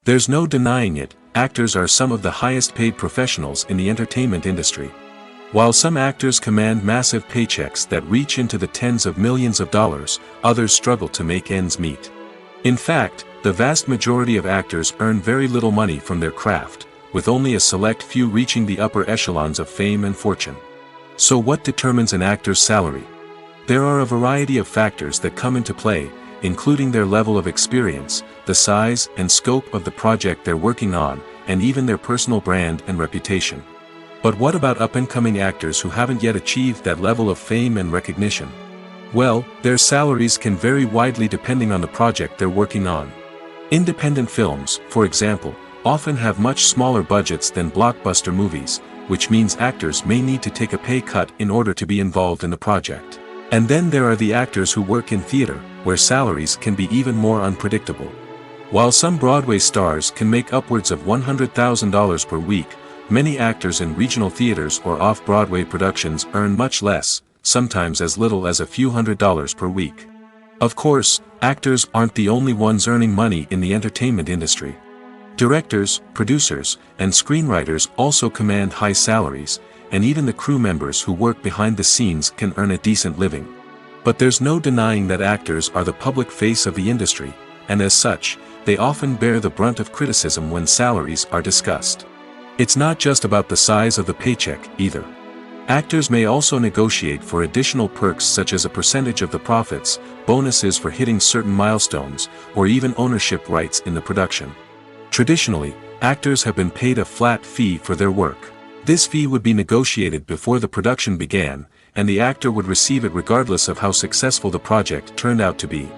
There's no denying it, actors are some of the highest paid professionals in the entertainment industry. While some actors command massive paychecks that reach into the tens of millions of dollars, others struggle to make ends meet. In fact, the vast majority of actors earn very little money from their craft, with only a select few reaching the upper echelons of fame and fortune. So what determines an actor's salary? There are a variety of factors that come into play, including their level of experience, the size and scope of the project they're working on, and even their personal brand and reputation. But what about up-and-coming actors who haven't yet achieved that level of fame and recognition? Well, their salaries can vary widely depending on the project they're working on. Independent films, for example, often have much smaller budgets than blockbuster movies, which means actors may need to take a pay cut in order to be involved in the project. And then there are the actors who work in theater, where salaries can be even more unpredictable. While some Broadway stars can make upwards of $100,000 per week, many actors in regional theaters or off-Broadway productions earn much less, sometimes as little as a few $100s per week. Of course, actors aren't the only ones earning money in the entertainment industry. Directors, producers, and screenwriters also command high salaries, and even the crew members who work behind the scenes can earn a decent living. But there's no denying that actors are the public face of the industry, and as such, they often bear the brunt of criticism when salaries are discussed. It's not just about the size of the paycheck, either. Actors may also negotiate for additional perks such as a percentage of the profits, bonuses for hitting certain milestones, or even ownership rights in the production. Traditionally, actors have been paid a flat fee for their work. This fee would be negotiated before the production began, and the actor would receive it regardless of how successful the project turned out to be.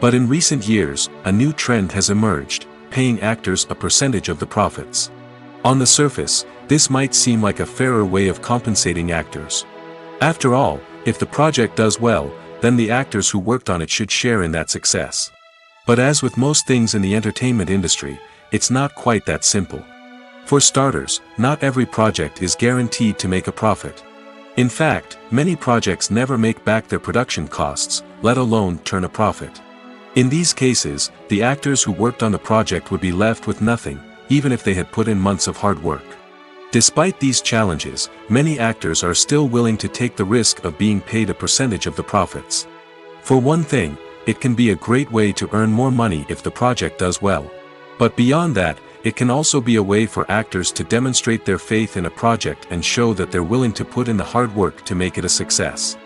But in recent years, a new trend has emerged, paying actors a percentage of the profits. On the surface, this might seem like a fairer way of compensating actors. After all, if the project does well, then the actors who worked on it should share in that success. But as with most things in the entertainment industry, it's not quite that simple. For starters, not every project is guaranteed to make a profit. In fact, many projects never make back their production costs, let alone turn a profit. In these cases, the actors who worked on the project would be left with nothing, even if they had put in months of hard work. Despite these challenges, many actors are still willing to take the risk of being paid a percentage of the profits. For one thing, it can be a great way to earn more money if the project does well. But beyond that, it can also be a way for actors to demonstrate their faith in a project and show that they're willing to put in the hard work to make it a success.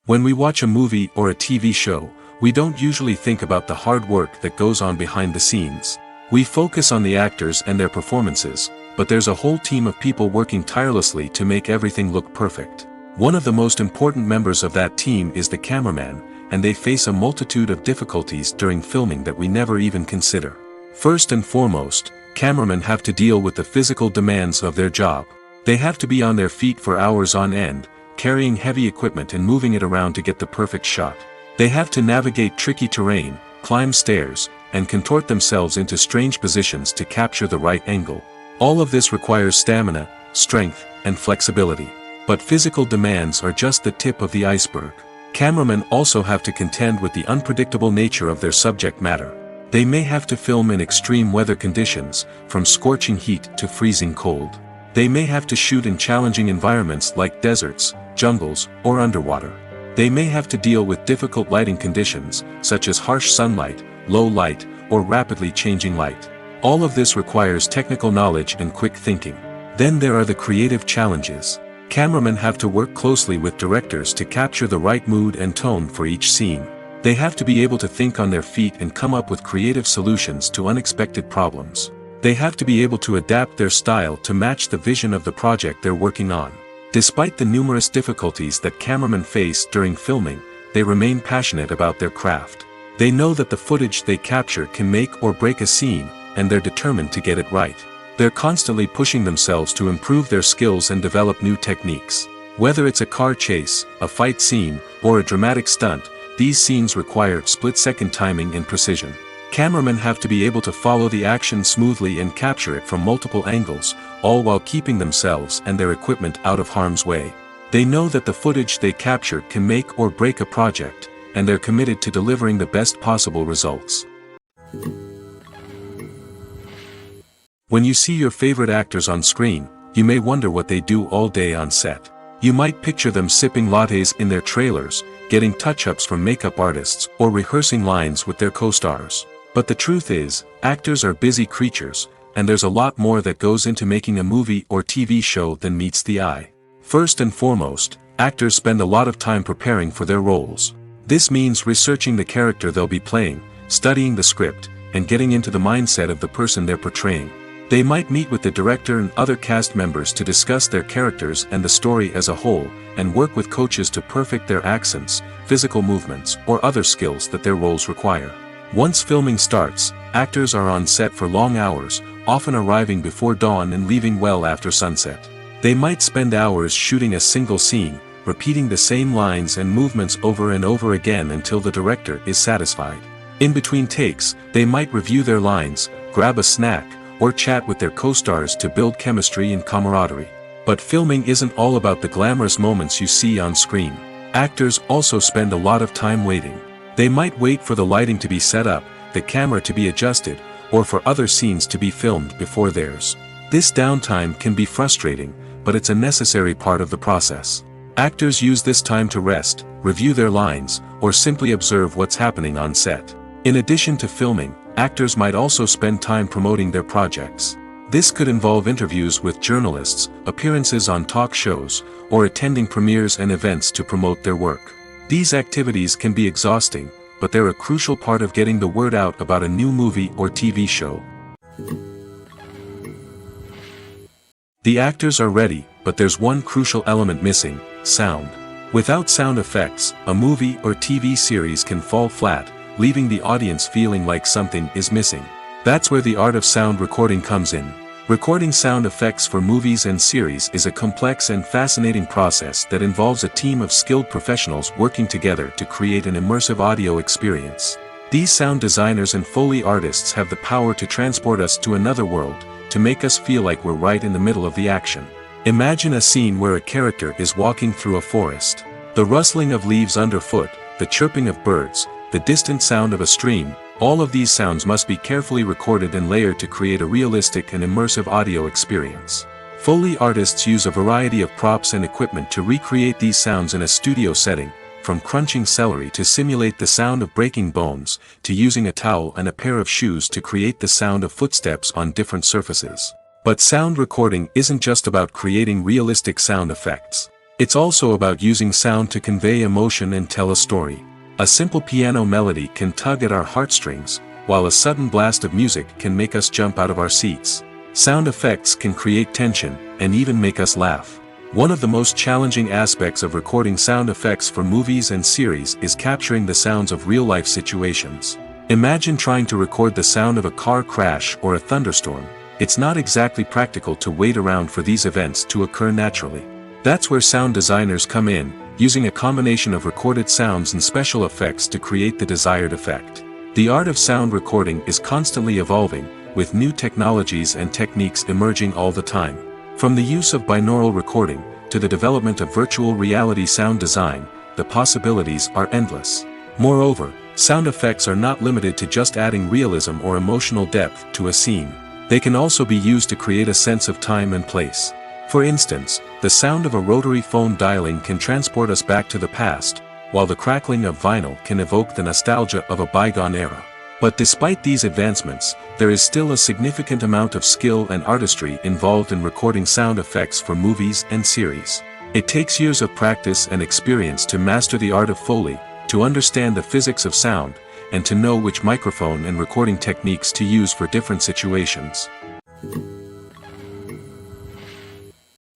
When we watch a movie or a TV show, we don't usually think about the hard work that goes on behind the scenes. We focus on the actors and their performances, but there's a whole team of people working tirelessly to make everything look perfect. One of the most important members of that team is the cameraman, and they face a multitude of difficulties during filming that we never even consider. First and foremost, cameramen have to deal with the physical demands of their job. They have to be on their feet for hours on end, carrying heavy equipment and moving it around to get the perfect shot. They have to navigate tricky terrain, climb stairs, and contort themselves into strange positions to capture the right angle. All of this requires stamina, strength, and flexibility. But physical demands are just the tip of the iceberg. Cameramen also have to contend with the unpredictable nature of their subject matter. They may have to film in extreme weather conditions, from scorching heat to freezing cold. They may have to shoot in challenging environments like deserts, jungles, or underwater. They may have to deal with difficult lighting conditions, such as harsh sunlight, low light, or rapidly changing light. All of this requires technical knowledge and quick thinking. Then there are the creative challenges. Cameramen have to work closely with directors to capture the right mood and tone for each scene. They have to be able to think on their feet and come up with creative solutions to unexpected problems. They have to be able to adapt their style to match the vision of the project they're working on. Despite the numerous difficulties that cameramen face during filming, they remain passionate about their craft. They know that the footage they capture can make or break a scene, and they're determined to get it right. They're constantly pushing themselves to improve their skills and develop new techniques. Whether it's a car chase, a fight scene, or a dramatic stunt, these scenes require split-second timing and precision. Cameramen have to be able to follow the action smoothly and capture it from multiple angles, all while keeping themselves and their equipment out of harm's way. They know that the footage they capture can make or break a project, and they're committed to delivering the best possible results. When you see your favorite actors on screen, you may wonder what they do all day on set. You might picture them sipping lattes in their trailers, getting touch-ups from makeup artists, or rehearsing lines with their co-stars. But the truth is, actors are busy creatures, and there's a lot more that goes into making a movie or TV show than meets the eye. First and foremost, actors spend a lot of time preparing for their roles. This means researching the character they'll be playing, studying the script, and getting into the mindset of the person they're portraying. They might meet with the director and other cast members to discuss their characters and the story as a whole, and work with coaches to perfect their accents, physical movements, or other skills that their roles require. Once filming starts, actors are on set for long hours, often arriving before dawn and leaving well after sunset. They might spend hours shooting a single scene, repeating the same lines and movements over and over again until the director is satisfied. In between takes, they might review their lines, grab a snack, or chat with their co-stars to build chemistry and camaraderie. But filming isn't all about the glamorous moments you see on screen. Actors also spend a lot of time waiting. They might wait for the lighting to be set up, the camera to be adjusted, or for other scenes to be filmed before theirs. This downtime can be frustrating, but it's a necessary part of the process. Actors use this time to rest, review their lines, or simply observe what's happening on set. In addition to filming, actors might also spend time promoting their projects. This could involve interviews with journalists, appearances on talk shows, or attending premieres and events to promote their work. These activities can be exhausting, but they're a crucial part of getting the word out about a new movie or TV show. The actors are ready, but there's one crucial element missing: sound. Without sound effects, a movie or TV series can fall flat, leaving the audience feeling like something is missing. That's where the art of sound recording comes in. Recording sound effects for movies and series is a complex and fascinating process that involves a team of skilled professionals working together to create an immersive audio experience. These sound designers and Foley artists have the power to transport us to another world, to make us feel like we're right in the middle of the action. Imagine a scene where a character is walking through a forest. The rustling of leaves underfoot, the chirping of birds, the distant sound of a stream, all of these sounds must be carefully recorded and layered to create a realistic and immersive audio experience. Foley artists use a variety of props and equipment to recreate these sounds in a studio setting, from crunching celery to simulate the sound of breaking bones, to using a towel and a pair of shoes to create the sound of footsteps on different surfaces. But sound recording isn't just about creating realistic sound effects. It's also about using sound to convey emotion and tell a story. A simple piano melody can tug at our heartstrings, while a sudden blast of music can make us jump out of our seats. Sound effects can create tension, and even make us laugh. One of the most challenging aspects of recording sound effects for movies and series is capturing the sounds of real-life situations. Imagine trying to record the sound of a car crash or a thunderstorm. It's not exactly practical to wait around for these events to occur naturally. That's where sound designers come in, using a combination of recorded sounds and special effects to create the desired effect. The art of sound recording is constantly evolving, with new technologies and techniques emerging all the time. From the use of binaural recording, to the development of virtual reality sound design, the possibilities are endless. Moreover, sound effects are not limited to just adding realism or emotional depth to a scene. They can also be used to create a sense of time and place. For instance, the sound of a rotary phone dialing can transport us back to the past, while the crackling of vinyl can evoke the nostalgia of a bygone era. But despite these advancements, there is still a significant amount of skill and artistry involved in recording sound effects for movies and series. It takes years of practice and experience to master the art of Foley, to understand the physics of sound, and to know which microphone and recording techniques to use for different situations.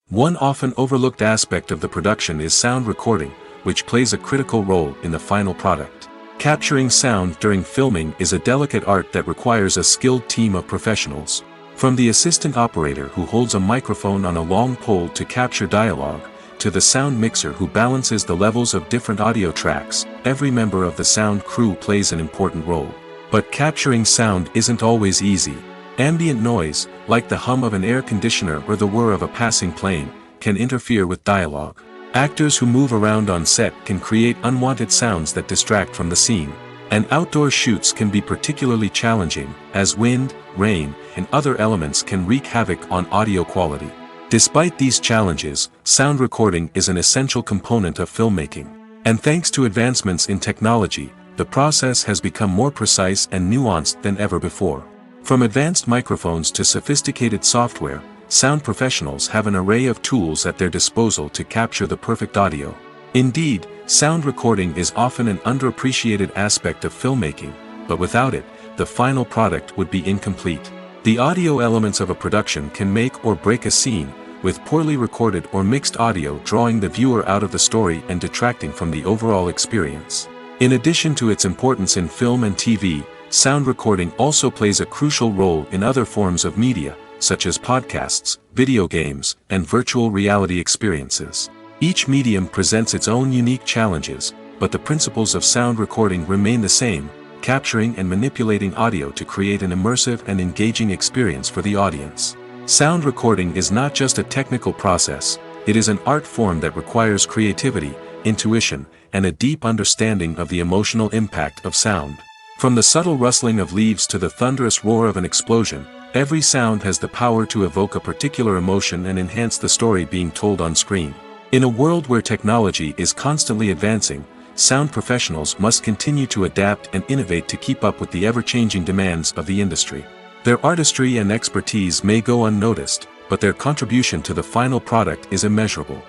One often overlooked aspect of the production is sound recording, which plays a critical role in the final product. Capturing sound during filming is a delicate art that requires a skilled team of professionals. From the assistant operator who holds a microphone on a long pole to capture dialogue, to the sound mixer who balances the levels of different audio tracks, every member of the sound crew plays an important role. But capturing sound isn't always easy. Ambient noise, like the hum of an air conditioner or the whir of a passing plane, can interfere with dialogue. Actors who move around on set can create unwanted sounds that distract from the scene. And outdoor shoots can be particularly challenging, as wind, rain, and other elements can wreak havoc on audio quality. Despite these challenges, sound recording is an essential component of filmmaking. And thanks to advancements in technology, the process has become more precise and nuanced than ever before. From advanced microphones to sophisticated software, sound professionals have an array of tools at their disposal to capture the perfect audio. Indeed, sound recording is often an underappreciated aspect of filmmaking, but without it, the final product would be incomplete. The audio elements of a production can make or break a scene, with poorly recorded or mixed audio drawing the viewer out of the story and detracting from the overall experience. In addition to its importance in film and TV, sound recording also plays a crucial role in other forms of media, such as podcasts, video games, and virtual reality experiences. Each medium presents its own unique challenges, but the principles of sound recording remain the same, capturing and manipulating audio to create an immersive and engaging experience for the audience. Sound recording is not just a technical process, it is an art form that requires creativity, intuition, and a deep understanding of the emotional impact of sound. From the subtle rustling of leaves to the thunderous roar of an explosion, every sound has the power to evoke a particular emotion and enhance the story being told on screen. In a world where technology is constantly advancing, sound professionals must continue to adapt and innovate to keep up with the ever-changing demands of the industry. Their artistry and expertise may go unnoticed, but their contribution to the final product is immeasurable.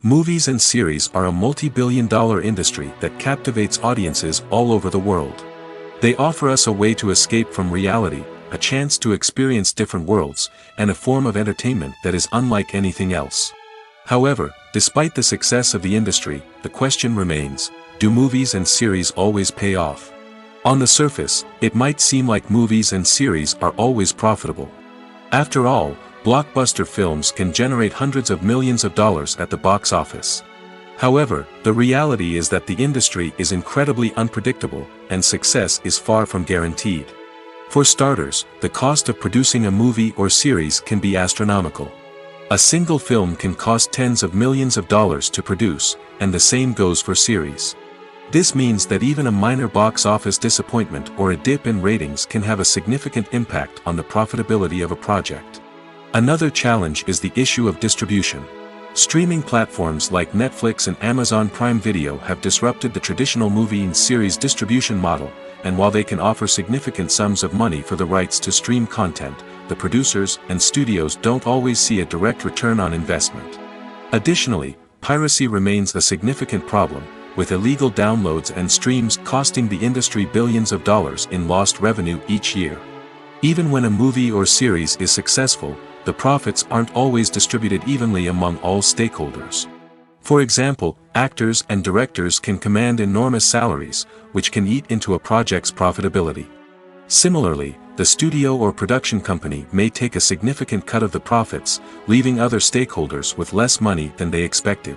Movies and series are a multi-billion-dollar industry that captivates audiences all over the world. They offer us a way to escape from reality, a chance to experience different worlds, and a form of entertainment that is unlike anything else. However, despite the success of the industry, the question remains, do movies and series always pay off? On the surface, it might seem like movies and series are always profitable. After all, blockbuster films can generate hundreds of millions of dollars at the box office. However, the reality is that the industry is incredibly unpredictable, and success is far from guaranteed. For starters, the cost of producing a movie or series can be astronomical. A single film can cost tens of millions of dollars to produce, and the same goes for series. This means that even a minor box office disappointment or a dip in ratings can have a significant impact on the profitability of a project. Another challenge is the issue of distribution. Streaming platforms like Netflix and Amazon Prime Video have disrupted the traditional movie and series distribution model, and while they can offer significant sums of money for the rights to stream content, the producers and studios don't always see a direct return on investment. Additionally, piracy remains a significant problem, with illegal downloads and streams costing the industry billions of dollars in lost revenue each year. Even when a movie or series is successful, the profits aren't always distributed evenly among all stakeholders. For example, actors and directors can command enormous salaries, which can eat into a project's profitability. Similarly, the studio or production company may take a significant cut of the profits, leaving other stakeholders with less money than they expected.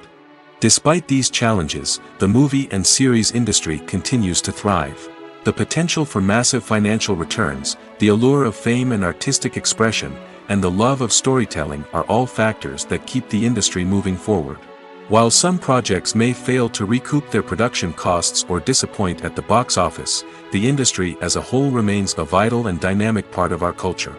Despite these challenges, the movie and series industry continues to thrive. The potential for massive financial returns, the allure of fame and artistic expression, and the love of storytelling are all factors that keep the industry moving forward. While some projects may fail to recoup their production costs or disappoint at the box office, the industry as a whole remains a vital and dynamic part of our culture.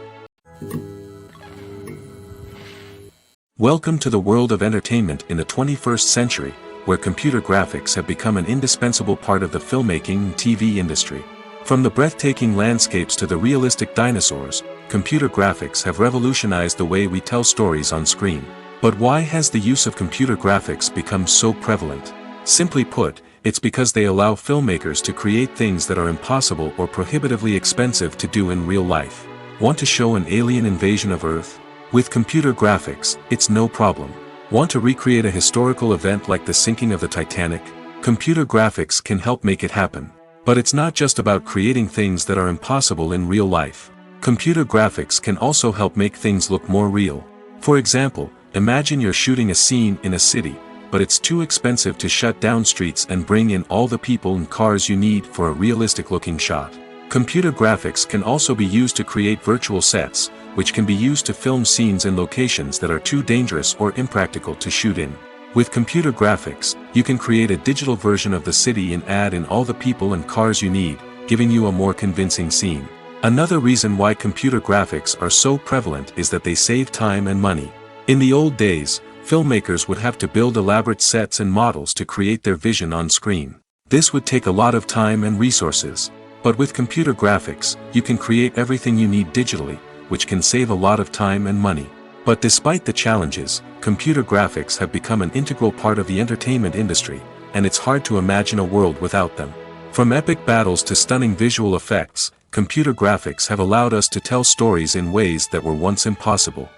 Welcome to the world of entertainment in the 21st century, where computer graphics have become an indispensable part of the filmmaking and TV industry. From the breathtaking landscapes to the realistic dinosaurs, computer graphics have revolutionized the way we tell stories on screen. But why has the use of computer graphics become so prevalent? Simply put, It's because they allow filmmakers to create things that are impossible or prohibitively expensive to do in real life. Want to show an alien invasion of Earth? With computer graphics, it's no problem. Want to recreate a historical event like the sinking of the Titanic? Computer graphics can help make it happen. But it's not just about creating things that are impossible in real life. Computer graphics can also help make things look more real. For example, imagine you're shooting a scene in a city, but it's too expensive to shut down streets and bring in all the people and cars you need for a realistic-looking shot. Computer graphics can also be used to create virtual sets, which can be used to film scenes in locations that are too dangerous or impractical to shoot in. With computer graphics, you can create a digital version of the city and add in all the people and cars you need, giving you a more convincing scene. Another reason why computer graphics are so prevalent is that they save time and money. In the old days, filmmakers would have to build elaborate sets and models to create their vision on screen. This would take a lot of time and resources. But with computer graphics, you can create everything you need digitally, which can save a lot of time and money. But despite the challenges, computer graphics have become an integral part of the entertainment industry, and it's hard to imagine a world without them. From epic battles to stunning visual effects, computer graphics have allowed us to tell stories in ways that were once impossible.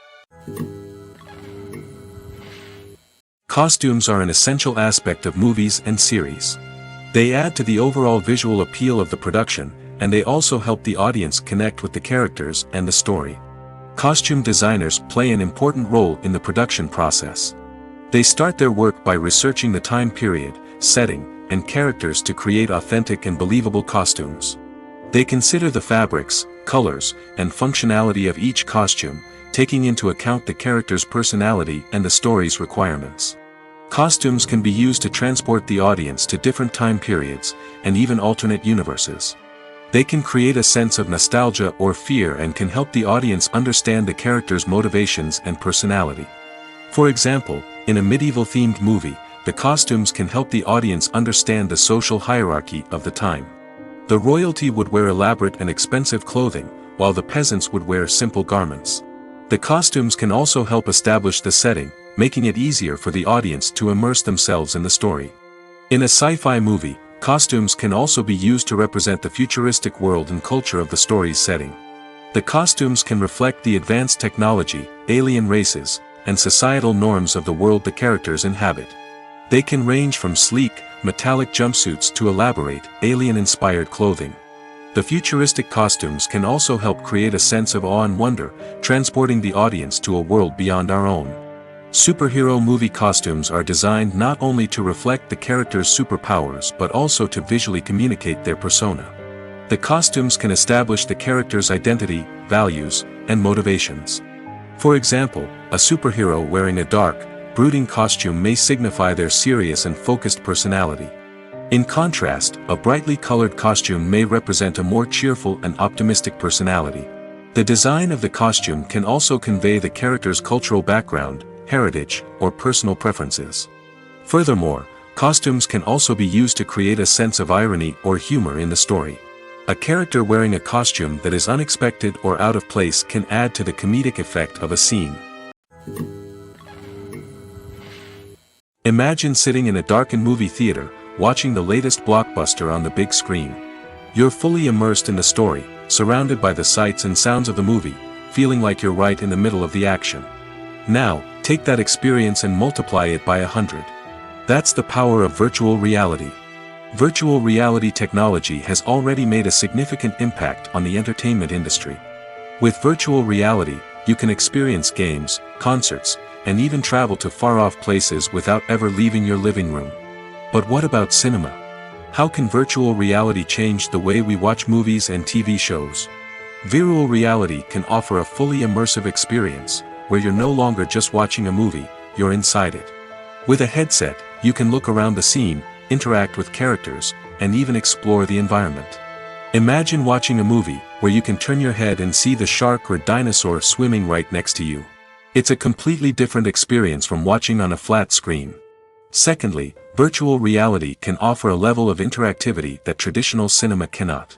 Costumes are an essential aspect of movies and series. They add to the overall visual appeal of the production, and they also help the audience connect with the characters and the story. Costume designers play an important role in the production process. They start their work by researching the time period, setting, and characters to create authentic and believable costumes. They consider the fabrics, colors, and functionality of each costume, taking into account the character's personality and the story's requirements. Costumes can be used to transport the audience to different time periods, and even alternate universes. They can create a sense of nostalgia or fear and can help the audience understand the character's motivations and personality. For example, in a medieval-themed movie, the costumes can help the audience understand the social hierarchy of the time. The royalty would wear elaborate and expensive clothing, while the peasants would wear simple garments. The costumes can also help establish the setting, making it easier for the audience to immerse themselves in the story. In a sci-fi movie, costumes can also be used to represent the futuristic world and culture of the story's setting. The costumes can reflect the advanced technology, alien races, and societal norms of the world the characters inhabit. They can range from sleek, metallic jumpsuits to elaborate, alien-inspired clothing. The futuristic costumes can also help create a sense of awe and wonder, transporting the audience to a world beyond our own. Superhero movie costumes are designed not only to reflect the character's superpowers but also to visually communicate their persona. The costumes can establish the character's identity, values, and motivations. For example, a superhero wearing a dark, brooding costume may signify their serious and focused personality. In contrast, a brightly colored costume may represent a more cheerful and optimistic personality. The design of the costume can also convey the character's cultural background, heritage, or personal preferences. Furthermore, costumes can also be used to create a sense of irony or humor in the story. A character wearing a costume that is unexpected or out of place can add to the comedic effect of a scene. Imagine sitting in a darkened movie theater, watching the latest blockbuster on the big screen. You're fully immersed in the story, surrounded by the sights and sounds of the movie, feeling like you're right in the middle of the action. Now, take that experience and multiply it by 100. That's the power of virtual reality. Virtual reality technology has already made a significant impact on the entertainment industry. With virtual reality, you can experience games, concerts, and even travel to far-off places without ever leaving your living room. But what about cinema? How can virtual reality change the way we watch movies and TV shows? Virtual reality can offer a fully immersive experience, where you're no longer just watching a movie, you're inside it. With a headset, you can look around the scene, interact with characters, and even explore the environment. Imagine watching a movie where you can turn your head and see the shark or dinosaur swimming right next to you. It's a completely different experience from watching on a flat screen. Secondly, virtual reality can offer a level of interactivity that traditional cinema cannot.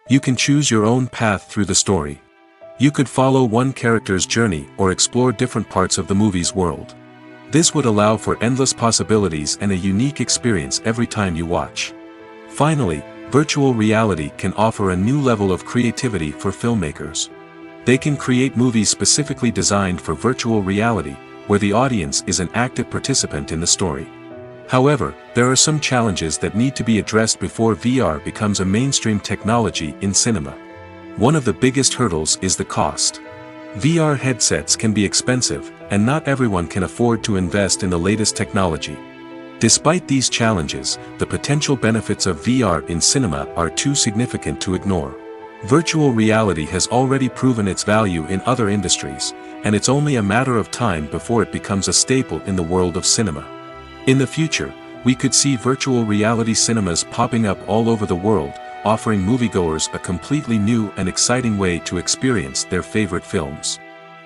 You can choose your own path through the story. You could follow one character's journey or explore different parts of the movie's world. This would allow for endless possibilities and a unique experience every time you watch. Finally, virtual reality can offer a new level of creativity for filmmakers. They can create movies specifically designed for virtual reality, where the audience is an active participant in the story. However, there are some challenges that need to be addressed before VR becomes a mainstream technology in cinema. One of the biggest hurdles is the cost. VR headsets can be expensive, and not everyone can afford to invest in the latest technology. Despite these challenges, the potential benefits of VR in cinema are too significant to ignore. Virtual reality has already proven its value in other industries, and it's only a matter of time before it becomes a staple in the world of cinema. In the future, we could see virtual reality cinemas popping up all over the world, offering moviegoers a completely new and exciting way to experience their favorite films.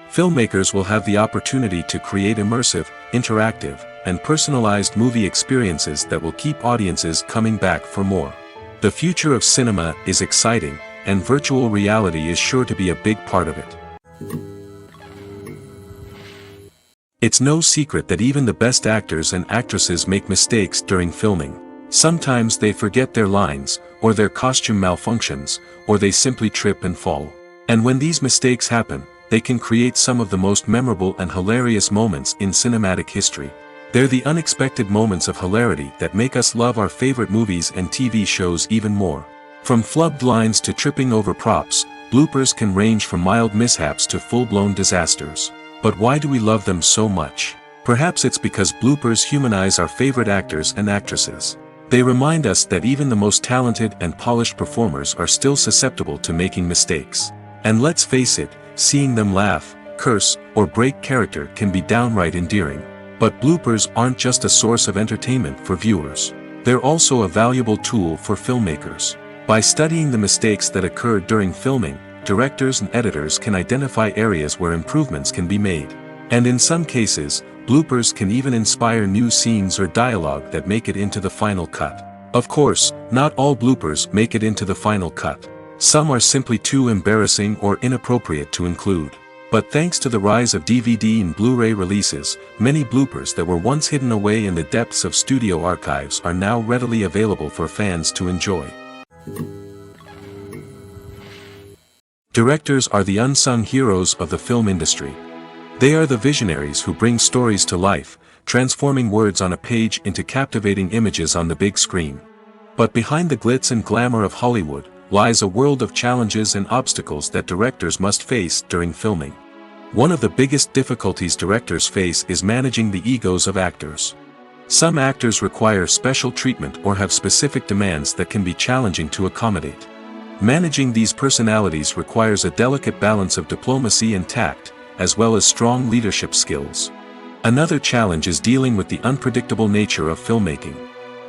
Filmmakers will have the opportunity to create immersive, interactive, and personalized movie experiences that will keep audiences coming back for more. The future of cinema is exciting, and virtual reality is sure to be a big part of it. It's no secret that even the best actors and actresses make mistakes during filming. Sometimes they forget their lines, or their costume malfunctions, or they simply trip and fall. And when these mistakes happen, they can create some of the most memorable and hilarious moments in cinematic history. They're the unexpected moments of hilarity that make us love our favorite movies and TV shows even more. From flubbed lines to tripping over props, bloopers can range from mild mishaps to full-blown disasters. But why do we love them so much? Perhaps it's because bloopers humanize our favorite actors and actresses. They remind us that even the most talented and polished performers are still susceptible to making mistakes. And let's face it, seeing them laugh, curse, or break character can be downright endearing. But bloopers aren't just a source of entertainment for viewers. They're also a valuable tool for filmmakers. By studying the mistakes that occurred during filming, directors and editors can identify areas where improvements can be made. And in some cases, bloopers can even inspire new scenes or dialogue that make it into the final cut. Of course, not all bloopers make it into the final cut. Some are simply too embarrassing or inappropriate to include. But thanks to the rise of DVD and Blu-ray releases, many bloopers that were once hidden away in the depths of studio archives are now readily available for fans to enjoy. Directors are the unsung heroes of the film industry. They are the visionaries who bring stories to life, transforming words on a page into captivating images on the big screen. But behind the glitz and glamour of Hollywood, lies a world of challenges and obstacles that directors must face during filming. One of the biggest difficulties directors face is managing the egos of actors. Some actors require special treatment or have specific demands that can be challenging to accommodate. Managing these personalities requires a delicate balance of diplomacy and tact, as well as strong leadership skills. Another challenge is dealing with the unpredictable nature of filmmaking.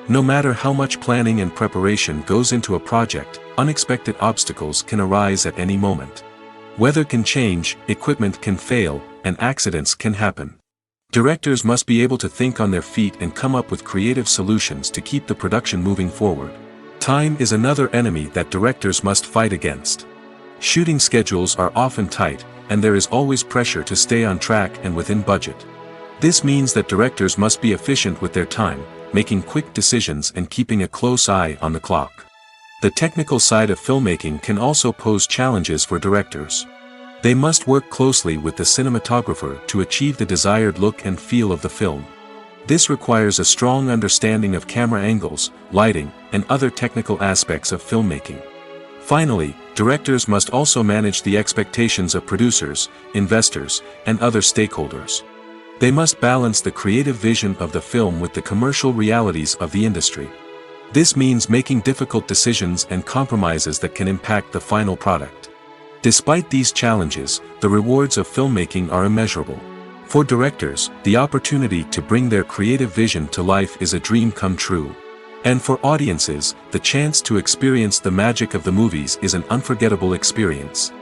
No matter how much planning and preparation goes into a project, unexpected obstacles can arise at any moment. Weather can change, equipment can fail, and accidents can happen. Directors must be able to think on their feet and come up with creative solutions to keep the production moving forward. Time is another enemy that directors must fight against. Shooting schedules are often tight, and there is always pressure to stay on track and within budget. This means that directors must be efficient with their time, making quick decisions and keeping a close eye on the clock. The technical side of filmmaking can also pose challenges for directors. They must work closely with the cinematographer to achieve the desired look and feel of the film. This requires a strong understanding of camera angles, lighting, and other technical aspects of filmmaking. Finally, directors must also manage the expectations of producers, investors, and other stakeholders. They must balance the creative vision of the film with the commercial realities of the industry. This means making difficult decisions and compromises that can impact the final product. Despite these challenges, the rewards of filmmaking are immeasurable. For directors, the opportunity to bring their creative vision to life is a dream come true. And for audiences, the chance to experience the magic of the movies is an unforgettable experience.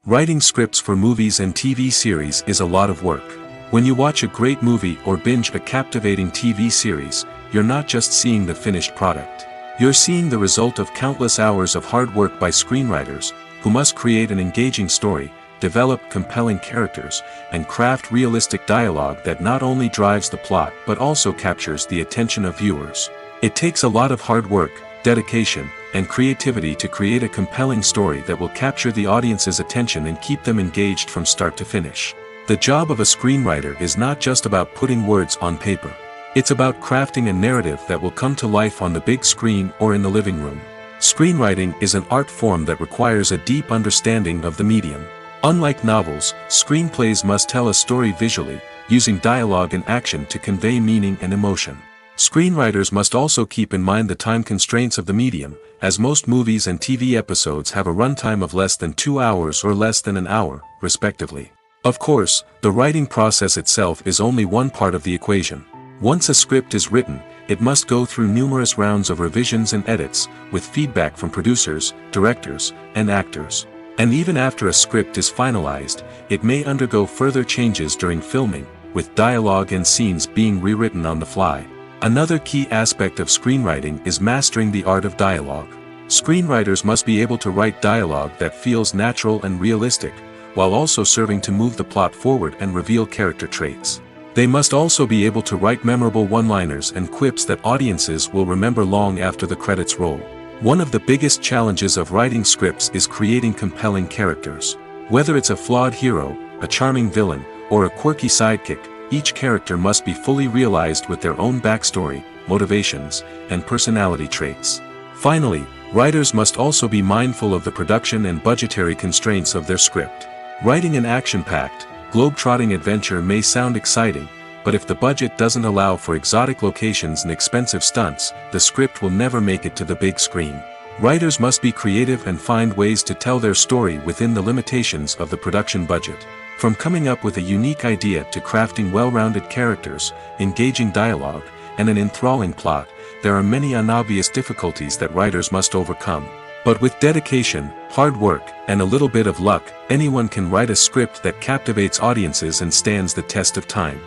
Writing scripts for movies and TV series is a lot of work. When you watch a great movie or binge a captivating TV series, you're not just seeing the finished product. You're seeing the result of countless hours of hard work by screenwriters, who must create an engaging story, develop compelling characters, and craft realistic dialogue that not only drives the plot but also captures the attention of viewers. It takes a lot of hard work, dedication, and creativity to create a compelling story that will capture the audience's attention and keep them engaged from start to finish. The job of a screenwriter is not just about putting words on paper. It's about crafting a narrative that will come to life on the big screen or in the living room. Screenwriting is an art form that requires a deep understanding of the medium. Unlike novels, screenplays must tell a story visually, using dialogue and action to convey meaning and emotion. Screenwriters must also keep in mind the time constraints of the medium, as most movies and TV episodes have a runtime of less than 2 hours or less than an hour, respectively. Of course, the writing process itself is only one part of the equation. Once a script is written, it must go through numerous rounds of revisions and edits, with feedback from producers, directors, and actors. And even after a script is finalized, it may undergo further changes during filming, with dialogue and scenes being rewritten on the fly. Another key aspect of screenwriting is mastering the art of dialogue. Screenwriters must be able to write dialogue that feels natural and realistic, while also serving to move the plot forward and reveal character traits. They must also be able to write memorable one-liners and quips that audiences will remember long after the credits roll. One of the biggest challenges of writing scripts is creating compelling characters. Whether it's a flawed hero, a charming villain, or a quirky sidekick, each character must be fully realized with their own backstory, motivations, and personality traits. Finally, writers must also be mindful of the production and budgetary constraints of their script. Writing an action-packed, globe-trotting adventure may sound exciting, but if the budget doesn't allow for exotic locations and expensive stunts, the script will never make it to the big screen. Writers must be creative and find ways to tell their story within the limitations of the production budget. From coming up with a unique idea to crafting well-rounded characters, engaging dialogue, and an enthralling plot, there are many unobvious difficulties that writers must overcome. But with dedication, hard work, and a little bit of luck, anyone can write a script that captivates audiences and stands the test of time.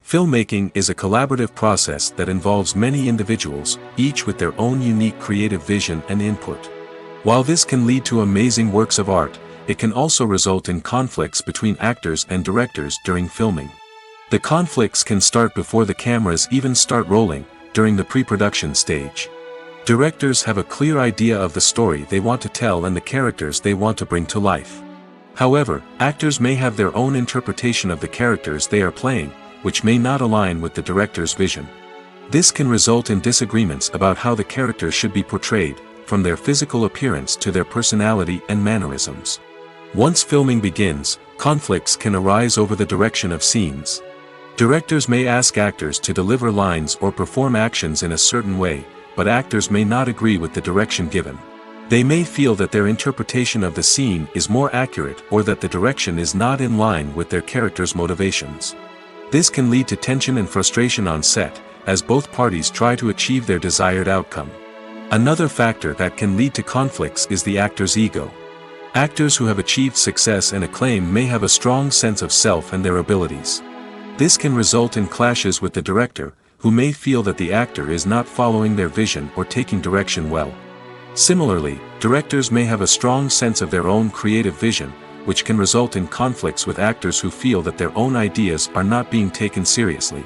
Filmmaking is a collaborative process that involves many individuals, each with their own unique creative vision and input. While this can lead to amazing works of art, it can also result in conflicts between actors and directors during filming. The conflicts can start before the cameras even start rolling, during the pre-production stage. Directors have a clear idea of the story they want to tell and the characters they want to bring to life. However, actors may have their own interpretation of the characters they are playing, which may not align with the director's vision. This can result in disagreements about how the characters should be portrayed, from their physical appearance to their personality and mannerisms. Once filming begins, conflicts can arise over the direction of scenes. Directors may ask actors to deliver lines or perform actions in a certain way, but actors may not agree with the direction given. They may feel that their interpretation of the scene is more accurate or that the direction is not in line with their character's motivations. This can lead to tension and frustration on set, as both parties try to achieve their desired outcome. Another factor that can lead to conflicts is the actor's ego. Actors who have achieved success and acclaim may have a strong sense of self and their abilities. This can result in clashes with the director, who may feel that the actor is not following their vision or taking direction well. Similarly, directors may have a strong sense of their own creative vision, which can result in conflicts with actors who feel that their own ideas are not being taken seriously.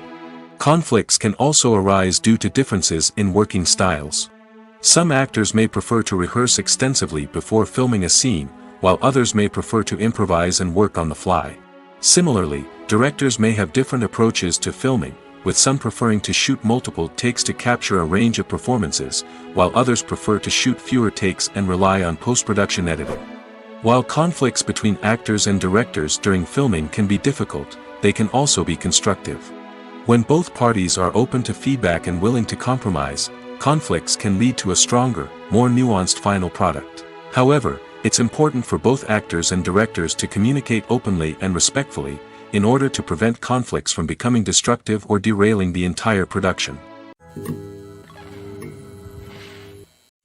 Conflicts can also arise due to differences in working styles. Some actors may prefer to rehearse extensively before filming a scene, while others may prefer to improvise and work on the fly. Similarly, directors may have different approaches to filming, with some preferring to shoot multiple takes to capture a range of performances, while others prefer to shoot fewer takes and rely on post-production editing. While conflicts between actors and directors during filming can be difficult, they can also be constructive. When both parties are open to feedback and willing to compromise, conflicts can lead to a stronger, more nuanced final product. However, it's important for both actors and directors to communicate openly and respectfully, in order to prevent conflicts from becoming destructive or derailing the entire production.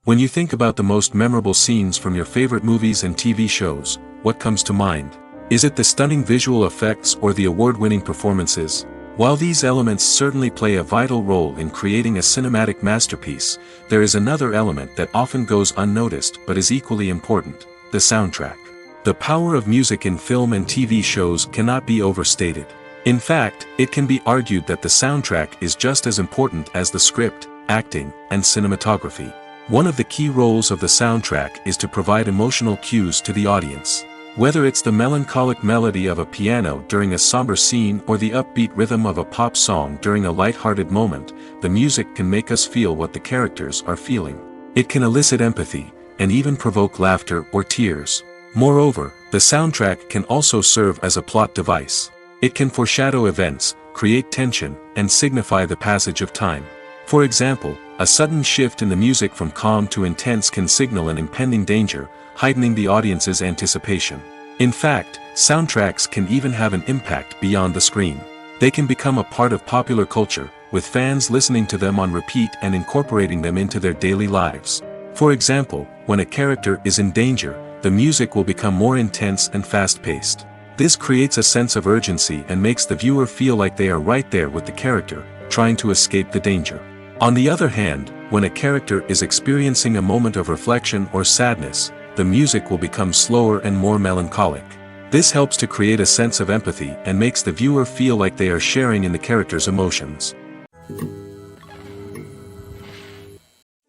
When you think about the most memorable scenes from your favorite movies and TV shows, what comes to mind? Is it the stunning visual effects or the award-winning performances? While these elements certainly play a vital role in creating a cinematic masterpiece, there is another element that often goes unnoticed but is equally important: the soundtrack. The power of music in film and TV shows cannot be overstated. In fact, it can be argued that the soundtrack is just as important as the script, acting, and cinematography. One of the key roles of the soundtrack is to provide emotional cues to the audience. Whether it's the melancholic melody of a piano during a somber scene or the upbeat rhythm of a pop song during a light-hearted moment, the music can make us feel what the characters are feeling. It can elicit empathy, and even provoke laughter or tears. Moreover, the soundtrack can also serve as a plot device. It can foreshadow events, create tension, and signify the passage of time. For example, a sudden shift in the music from calm to intense can signal an impending danger, heightening the audience's anticipation. In fact, soundtracks can even have an impact beyond the screen. They can become a part of popular culture, with fans listening to them on repeat and incorporating them into their daily lives. For example, when a character is in danger, the music will become more intense and fast-paced. This creates a sense of urgency and makes the viewer feel like they are right there with the character, trying to escape the danger. On the other hand, when a character is experiencing a moment of reflection or sadness, the music will become slower and more melancholic. This helps to create a sense of empathy and makes the viewer feel like they are sharing in the character's emotions.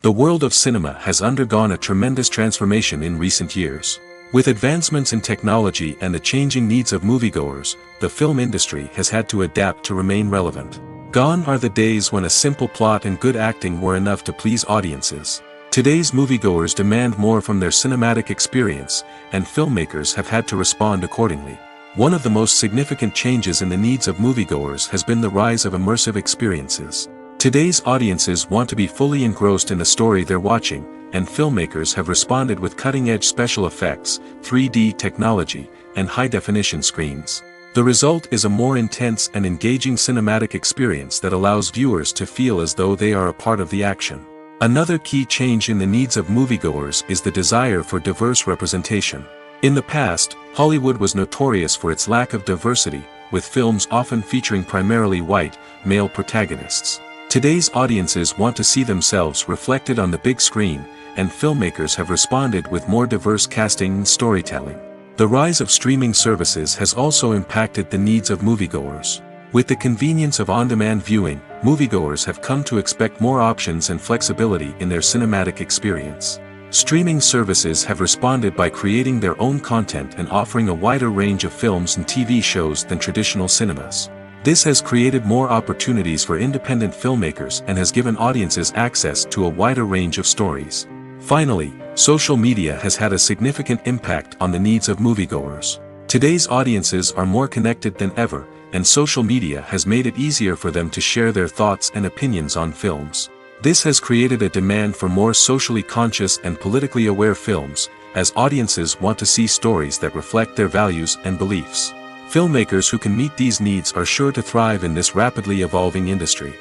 The world of cinema has undergone a tremendous transformation in recent years. With advancements in technology and the changing needs of moviegoers, the film industry has had to adapt to remain relevant. Gone are the days when a simple plot and good acting were enough to please audiences. Today's moviegoers demand more from their cinematic experience, and filmmakers have had to respond accordingly. One of the most significant changes in the needs of moviegoers has been the rise of immersive experiences. Today's audiences want to be fully engrossed in the story they're watching, and filmmakers have responded with cutting-edge special effects, 3D technology, and high-definition screens. The result is a more intense and engaging cinematic experience that allows viewers to feel as though they are a part of the action. Another key change in the needs of moviegoers is the desire for diverse representation. In the past, Hollywood was notorious for its lack of diversity, with films often featuring primarily white, male protagonists. Today's audiences want to see themselves reflected on the big screen, and filmmakers have responded with more diverse casting and storytelling. The rise of streaming services has also impacted the needs of moviegoers. With the convenience of on-demand viewing, moviegoers have come to expect more options and flexibility in their cinematic experience. Streaming services have responded by creating their own content and offering a wider range of films and TV shows than traditional cinemas. This has created more opportunities for independent filmmakers and has given audiences access to a wider range of stories. Finally, social media has had a significant impact on the needs of moviegoers. Today's audiences are more connected than ever, and social media has made it easier for them to share their thoughts and opinions on films. This has created a demand for more socially conscious and politically aware films, as audiences want to see stories that reflect their values and beliefs. Filmmakers who can meet these needs are sure to thrive in this rapidly evolving industry.